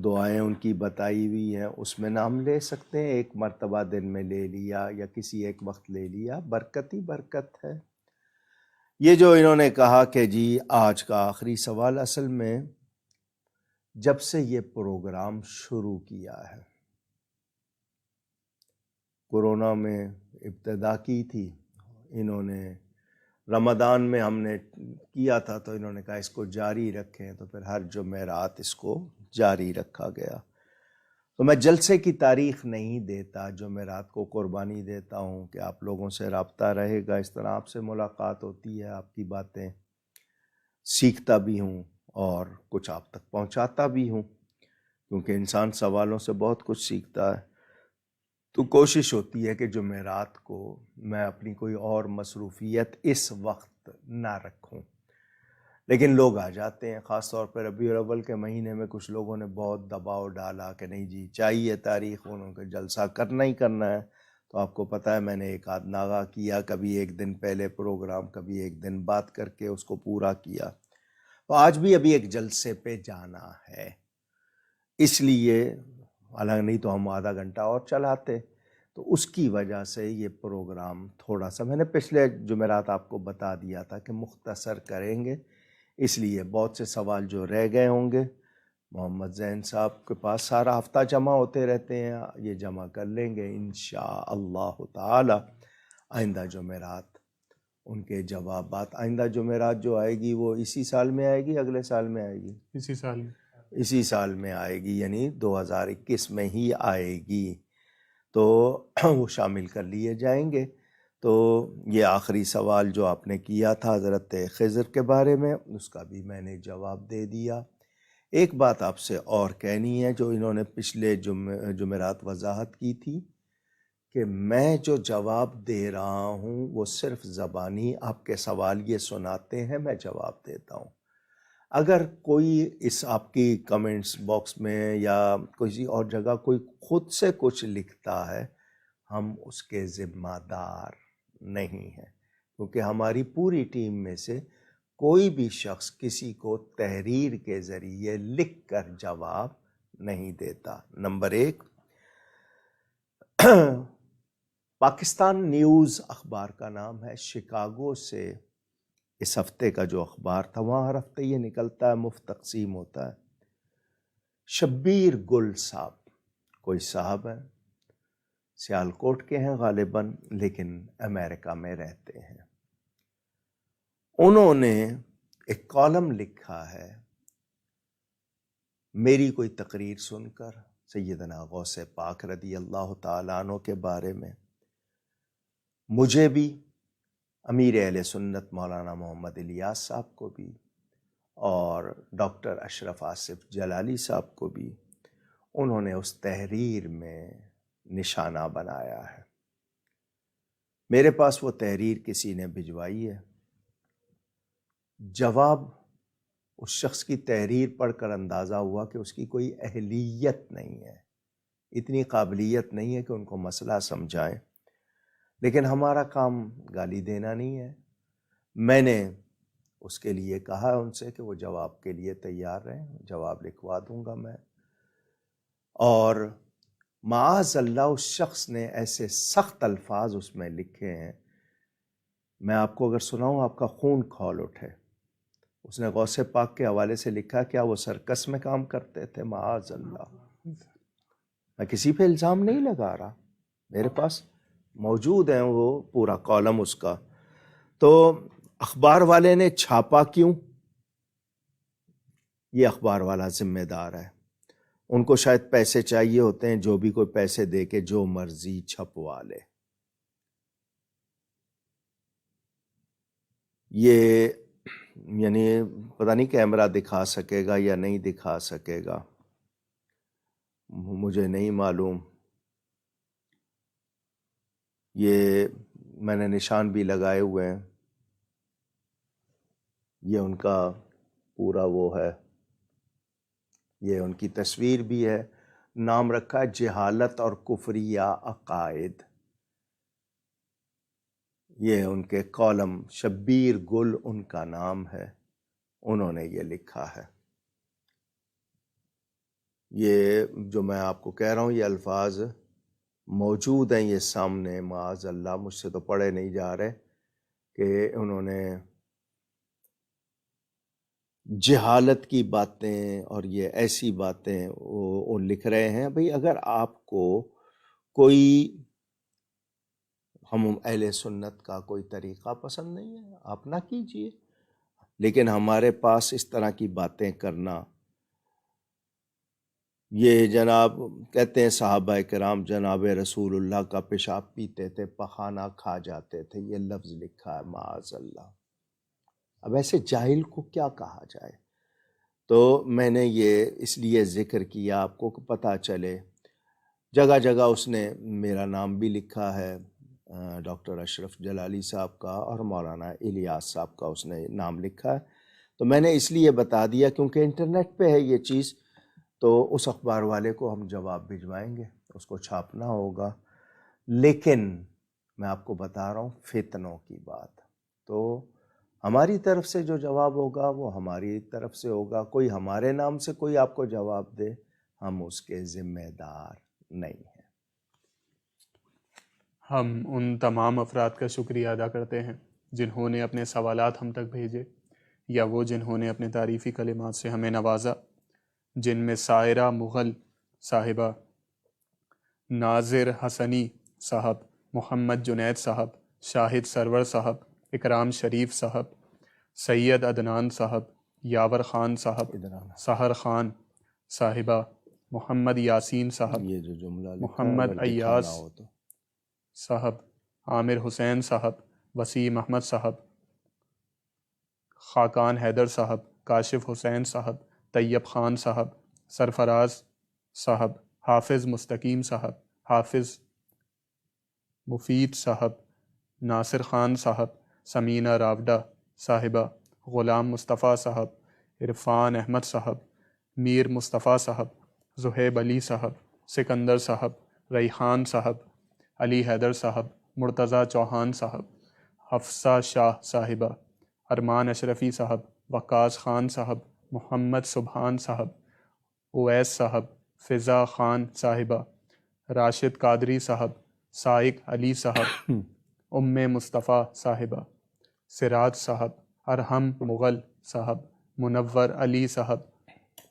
دعائیں ان کی بتائی ہوئی ہیں، اس میں نام لے سکتے ہیں، ایک مرتبہ دن میں لے لیا یا کسی ایک وقت لے لیا، برکت ہی برکت ہے۔ یہ جو انہوں نے کہا کہ جی آج کا آخری سوال، اصل میں جب سے یہ پروگرام شروع کیا ہے، کورونا میں ابتدا کی تھی انہوں نے، رمضان میں ہم نے کیا تھا تو انہوں نے کہا اس کو جاری رکھیں، تو پھر ہر جمعرات اس کو جاری رکھا گیا۔ تو میں جلسے کی تاریخ نہیں دیتا، جمعرات کو قربانی دیتا ہوں کہ آپ لوگوں سے رابطہ رہے گا، اس طرح آپ سے ملاقات ہوتی ہے، آپ کی باتیں سیکھتا بھی ہوں اور کچھ آپ تک پہنچاتا بھی ہوں، کیونکہ انسان سوالوں سے بہت کچھ سیکھتا ہے۔ تو کوشش ہوتی ہے کہ جمعرات کو میں اپنی کوئی اور مصروفیت اس وقت نہ رکھوں، لیکن لوگ آ جاتے ہیں، خاص طور پر ربیع الاول کے مہینے میں کچھ لوگوں نے بہت دباؤ ڈالا کہ نہیں جی چاہیے تاریخ، انہوں کا جلسہ کرنا ہی کرنا ہے۔ تو آپ کو پتہ ہے میں نے ایک آدھ ناغہ کیا، کبھی ایک دن پہلے پروگرام، کبھی ایک دن بات کر کے اس کو پورا کیا۔ تو آج بھی ابھی ایک جلسے پہ جانا ہے، اس لیے حالانکہ نہیں تو ہم آدھا گھنٹہ اور چلاتے، تو اس کی وجہ سے یہ پروگرام تھوڑا سا میں نے پچھلے جمعرات آپ کو بتا دیا تھا کہ مختصر کریں گے، اس لیے بہت سے سوال جو رہ گئے ہوں گے محمد زین صاحب کے پاس سارا ہفتہ جمع ہوتے رہتے ہیں، یہ جمع کر لیں گے انشاءاللہ تعالی۔ آئندہ جمعرات ان کے جوابات، آئندہ جمعرات جو آئے گی وہ اسی سال میں آئے گی، اگلے سال میں آئے گی؟ اسی سال میں آئے گی، یعنی 2021 میں ہی آئے گی، تو وہ شامل کر لیے جائیں گے۔ تو یہ آخری سوال جو آپ نے کیا تھا حضرت خضر کے بارے میں، اس کا بھی میں نے جواب دے دیا۔ ایک بات آپ سے اور کہنی ہے جو انہوں نے پچھلے جمعرات وضاحت کی تھی، کہ میں جو جواب دے رہا ہوں وہ صرف زبانی، آپ کے سوال یہ سناتے ہیں میں جواب دیتا ہوں۔ اگر کوئی اس آپ کی کمنٹس باکس میں یا کسی اور جگہ کوئی خود سے کچھ لکھتا ہے، ہم اس کے ذمہ دار نہیں ہیں، کیونکہ ہماری پوری ٹیم میں سے کوئی بھی شخص کسی کو تحریر کے ذریعے لکھ کر جواب نہیں دیتا۔ نمبر ایک، پاکستان نیوز اخبار کا نام ہے، شکاگو سے اس ہفتے کا جو اخبار تھا، وہاں ہر ہفتے یہ نکلتا ہے، مفت تقسیم ہوتا ہے۔ شبیر گل صاحب کوئی صاحب ہیں، سیالکوٹ کے ہیں غالباً، لیکن امریکہ میں رہتے ہیں۔ انہوں نے ایک کالم لکھا ہے میری کوئی تقریر سن کر سیدنا غوث پاک رضی اللہ تعالیٰ عنہ کے بارے میں، مجھے بھی، امیر اہل سنت مولانا محمد الیاس صاحب کو بھی، اور ڈاکٹر اشرف آصف جلالی صاحب کو بھی، انہوں نے اس تحریر میں نشانہ بنایا ہے۔ میرے پاس وہ تحریر کسی نے بھجوائی ہے۔ جواب اس شخص کی تحریر پڑھ کر اندازہ ہوا کہ اس کی کوئی اہلیت نہیں ہے، اتنی قابلیت نہیں ہے کہ ان کو مسئلہ سمجھائیں، لیکن ہمارا کام گالی دینا نہیں ہے۔ میں نے اس کے لیے کہا ان سے کہ وہ جواب کے لیے تیار رہیں، جواب لکھوا دوں گا میں۔ اور معاذ اللہ اس شخص نے ایسے سخت الفاظ اس میں لکھے ہیں، میں آپ کو اگر سناؤں آپ کا خون کھول اٹھے۔ اس نے غوث پاک کے حوالے سے لکھا، کیا وہ سرکس میں کام کرتے تھے؟ معاذ اللہ۔ میں کسی پہ الزام نہیں لگا رہا، میرے پاس موجود ہیں وہ پورا کالم اس کا۔ تو اخبار والے نے چھاپا کیوں؟ یہ اخبار والا ذمہ دار ہے، ان کو شاید پیسے چاہیے ہوتے ہیں، جو بھی کوئی پیسے دے کے جو مرضی چھپوا لے۔ یہ یعنی پتہ نہیں کیمرہ دکھا سکے گا یا نہیں دکھا سکے گا، مجھے نہیں معلوم۔ یہ میں نے نشان بھی لگائے ہوئے ہیں، یہ ان کا پورا وہ ہے، یہ ان کی تصویر بھی ہے، نام رکھا ہے جہالت اور کفریہ عقائد۔ یہ ان کے کالم، شبیر گل ان کا نام ہے، انہوں نے یہ لکھا ہے۔ یہ جو میں آپ کو کہہ رہا ہوں یہ الفاظ موجود ہیں، یہ سامنے، معاذ اللہ مجھ سے تو پڑھے نہیں جا رہے، کہ انہوں نے جہالت کی باتیں اور یہ ایسی باتیں وہ لکھ رہے ہیں۔ بھئی اگر آپ کو کوئی، ہم اہل سنت کا کوئی طریقہ پسند نہیں ہے آپ نہ کیجئے، لیکن ہمارے پاس اس طرح کی باتیں کرنا، یہ جناب کہتے ہیں صحابہ کرام جناب رسول اللہ کا پیشاب پیتے تھے، پخانہ کھا جاتے تھے، یہ لفظ لکھا ہے، معاذ اللہ۔ اب ایسے جاہل کو کیا کہا جائے؟ تو میں نے یہ اس لیے ذکر کیا آپ کو کہ پتہ چلے۔ جگہ جگہ اس نے میرا نام بھی لکھا ہے، ڈاکٹر اشرف جلالی صاحب کا اور مولانا الیاس صاحب کا اس نے نام لکھا ہے۔ تو میں نے اس لیے بتا دیا کیونکہ انٹرنیٹ پہ ہے یہ چیز، تو اس اخبار والے کو ہم جواب بھجوائیں گے، اس کو چھاپنا ہوگا۔ لیکن میں آپ کو بتا رہا ہوں فتنوں کی بات، تو ہماری طرف سے جو جواب ہوگا وہ ہماری طرف سے ہوگا، کوئی ہمارے نام سے کوئی آپ کو جواب دے، ہم اس کے ذمہ دار نہیں ہیں۔ ہم ان تمام افراد کا شکریہ ادا کرتے ہیں جنہوں نے اپنے سوالات ہم تک بھیجے، یا وہ جنہوں نے اپنے تعریفی کلمات سے ہمیں نوازا، جن میں سائرہ مغل صاحبہ، ناظر حسنی صاحب، محمد جنید صاحب، شاہد سرور صاحب، اکرام شریف صاحب، سید عدنان صاحب، یاور خان صاحب، ادھر آنا، سحر خان صاحبہ، محمد یاسین صاحب، یہ جو جملہ لکھا ہے محمد اگر دکھانا ایاز ہو تو صاحب، عامر حسین صاحب، وسیم احمد صاحب، خاقان حیدر صاحب، کاشف حسین صاحب، طیب خان صاحب، سرفراز صاحب، حافظ مستقیم صاحب، حافظ مفید صاحب، ناصر خان صاحب، سمینہ راوڈہ صاحبہ، غلام مصطفیٰ صاحب، عرفان احمد صاحب، میر مصطفیٰ صاحب، زہیب علی صاحب، سکندر صاحب، ریحان صاحب، علی حیدر صاحب، مرتضیٰ چوہان صاحب، حفصہ شاہ صاحبہ، ارمان اشرفی صاحب، وقاص خان صاحب، محمد سبحان صاحب، اویس صاحب، فضا خان صاحبہ، راشد قادری صاحب، سائق علی صاحب، ام مصطفیٰ صاحبہ، سراج صاحب، ارحم مغل صاحب، منور علی صاحب،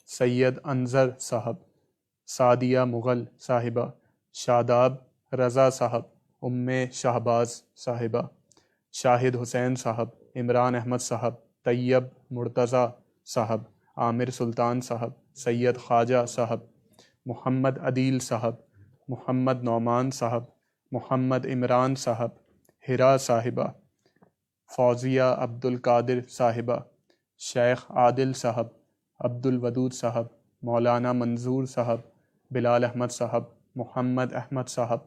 سید انظر صاحب، سعدیہ مغل صاحبہ، شاداب رضا صاحب، ام شہباز صاحبہ، شاہد حسین صاحب، عمران احمد صاحب، طیب مرتضیٰ صاحب، عامر سلطان صاحب، سید خواجہ صاحب، محمد عدیل صاحب، محمد نعمان صاحب، محمد عمران صاحب، ہرا صاحبہ، فوزیہ عبد القادر صاحبہ، شیخ عادل صاحب، عبد الودود صاحب، مولانا منظور صاحب، بلال احمد صاحب، محمد احمد صاحب،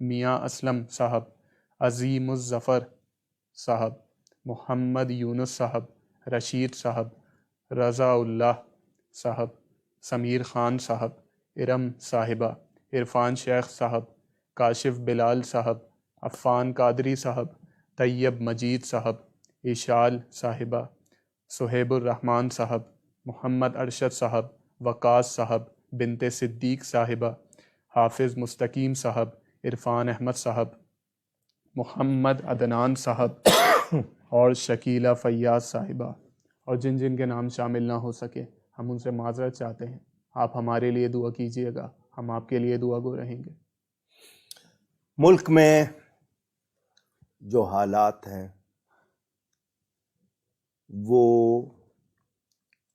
میاں اسلم صاحب، عظیم الظفر صاحب، محمد یونس صاحب، رشید صاحب، رضا اللہ صاحب، سمیر خان صاحب، ارم صاحبہ، عرفان شیخ صاحب، کاشف بلال صاحب، عفان قادری صاحب، طیب مجید صاحب، اشال صاحبہ، صہیب الرحمن صاحب، محمد ارشد صاحب، وقاص صاحب، بنت صدیق صاحبہ، حافظ مستقیم صاحب، عرفان احمد صاحب، محمد عدنان صاحب اور شکیلہ فیاض صاحبہ، اور جن جن کے نام شامل نہ ہو سکے ہم ان سے معذرت چاہتے ہیں. آپ ہمارے لیے دعا کیجیے گا، ہم آپ کے لیے دعا گو رہیں گے. ملک میں جو حالات ہیں وہ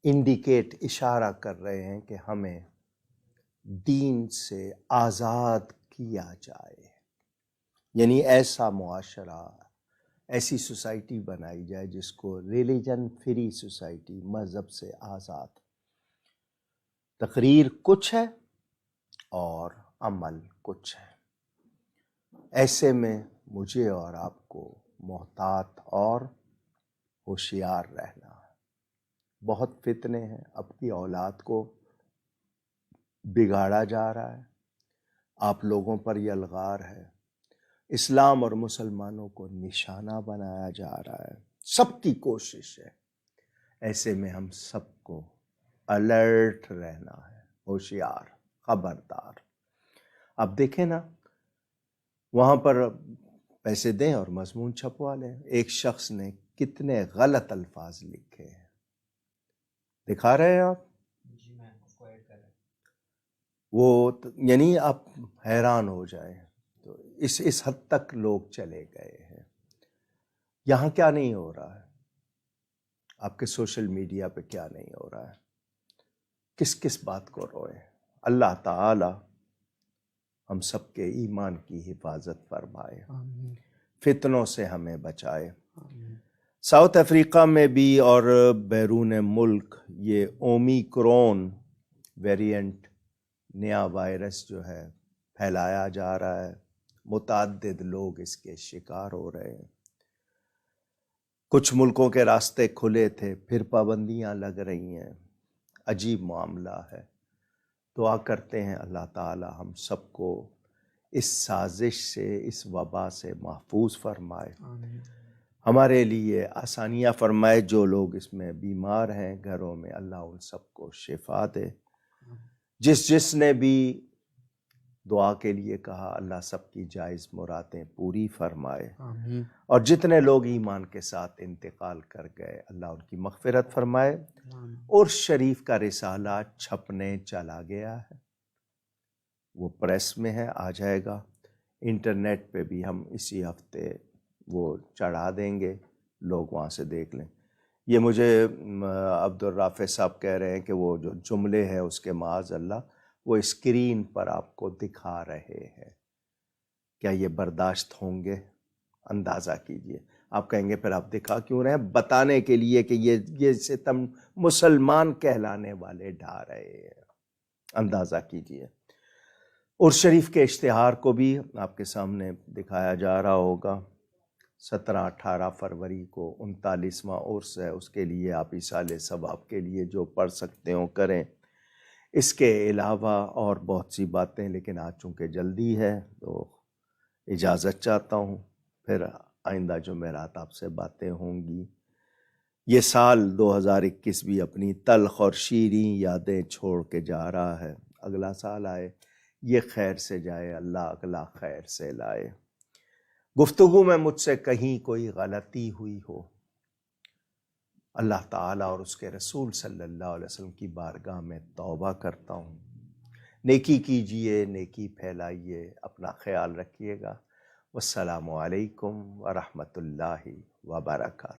انڈیکیٹ، اشارہ کر رہے ہیں کہ ہمیں دین سے آزاد کیا جائے، یعنی ایسا معاشرہ، ایسی سوسائٹی بنائی جائے جس کو ریلیجن فری سوسائٹی، مذہب سے آزاد. تقریر کچھ ہے اور عمل کچھ ہے. ایسے میں مجھے اور آپ کو محتاط اور ہوشیار رہنا ہے. بہت فتنے ہیں، اب کی اولاد کو بگاڑا جا رہا ہے، آپ لوگوں پر یہ الغار ہے، اسلام اور مسلمانوں کو نشانہ بنایا جا رہا ہے. سب کی کوشش ہے. ایسے میں ہم سب کو الرٹ رہنا ہے، ہوشیار، خبردار. آپ دیکھیں نا، وہاں پر پیسے دیں اور مضمون چھپوا لیں. ایک شخص نے کتنے غلط الفاظ لکھے ہیں، دکھا رہے ہیں آپ؟ وہ یعنی آپ حیران ہو جائیں. تو اس حد تک لوگ چلے گئے ہیں. یہاں کیا نہیں ہو رہا ہے؟ آپ کے سوشل میڈیا پہ کیا نہیں ہو رہا ہے؟ کس کس بات کو روئیں؟ اللہ تعالی ہم سب کے ایمان کی حفاظت فرمائے، فتنوں سے ہمیں بچائے. ساؤتھ افریقہ میں بھی اور بیرون ملک یہ اومیکرون ویریئنٹ، نیا وائرس جو ہے پھیلایا جا رہا ہے. متعدد لوگ اس کے شکار ہو رہے ہیں. کچھ ملکوں کے راستے کھلے تھے، پھر پابندیاں لگ رہی ہیں. عجیب معاملہ ہے. دعا کرتے ہیں اللہ تعالی ہم سب کو اس سازش سے، اس وبا سے محفوظ فرمائے، ہمارے لیے آسانیاں فرمائے. جو لوگ اس میں بیمار ہیں گھروں میں، اللہ ان سب کو شفا دے. جس نے بھی دعا کے لیے کہا، اللہ سب کی جائز مرادیں پوری فرمائے. اور جتنے لوگ ایمان کے ساتھ انتقال کر گئے، اللہ ان کی مغفرت فرمائے. اور شریف کا رسالہ چھپنے چلا گیا ہے، وہ پریس میں ہے، آ جائے گا. انٹرنیٹ پہ بھی ہم اسی ہفتے وہ چڑھا دیں گے، لوگ وہاں سے دیکھ لیں. یہ مجھے عبدالرافع صاحب کہہ رہے ہیں کہ وہ جو جملے ہیں اس کے معاذ اللہ وہ اسکرین پر آپ کو دکھا رہے ہیں. کیا یہ برداشت ہوں گے؟ اندازہ کیجئے. آپ کہیں گے پھر آپ دکھا کیوں رہے ہیں؟ بتانے کے لیے کہ یہ ستم مسلمان کہلانے والے ڈھا رہے ہیں. اندازہ کیجئے. عرس شریف کے اشتہار کو بھی آپ کے سامنے دکھایا جا رہا ہوگا. 17-18 فروری کو 39واں عرس ہے. اس کے لیے آپ ایصال ثواب کے لیے جو پڑھ سکتے ہو کریں. اس کے علاوہ اور بہت سی باتیں، لیکن آج چونکہ جلدی ہے تو اجازت چاہتا ہوں. پھر آئندہ جمعرات آپ سے باتیں ہوں گی. یہ سال 2021 بھی اپنی تلخ اور شیریں یادیں چھوڑ کے جا رہا ہے. اگلا سال آئے، یہ خیر سے جائے، اللہ اگلا خیر سے لائے. گفتگو میں مجھ سے کہیں کوئی غلطی ہوئی ہو، اللہ تعالیٰ اور اس کے رسول صلی اللہ علیہ وسلم کی بارگاہ میں توبہ کرتا ہوں. نیکی کیجئے، نیکی پھیلائیے. اپنا خیال رکھیے گا. والسلام علیکم ورحمۃ اللہ وبرکاتہ.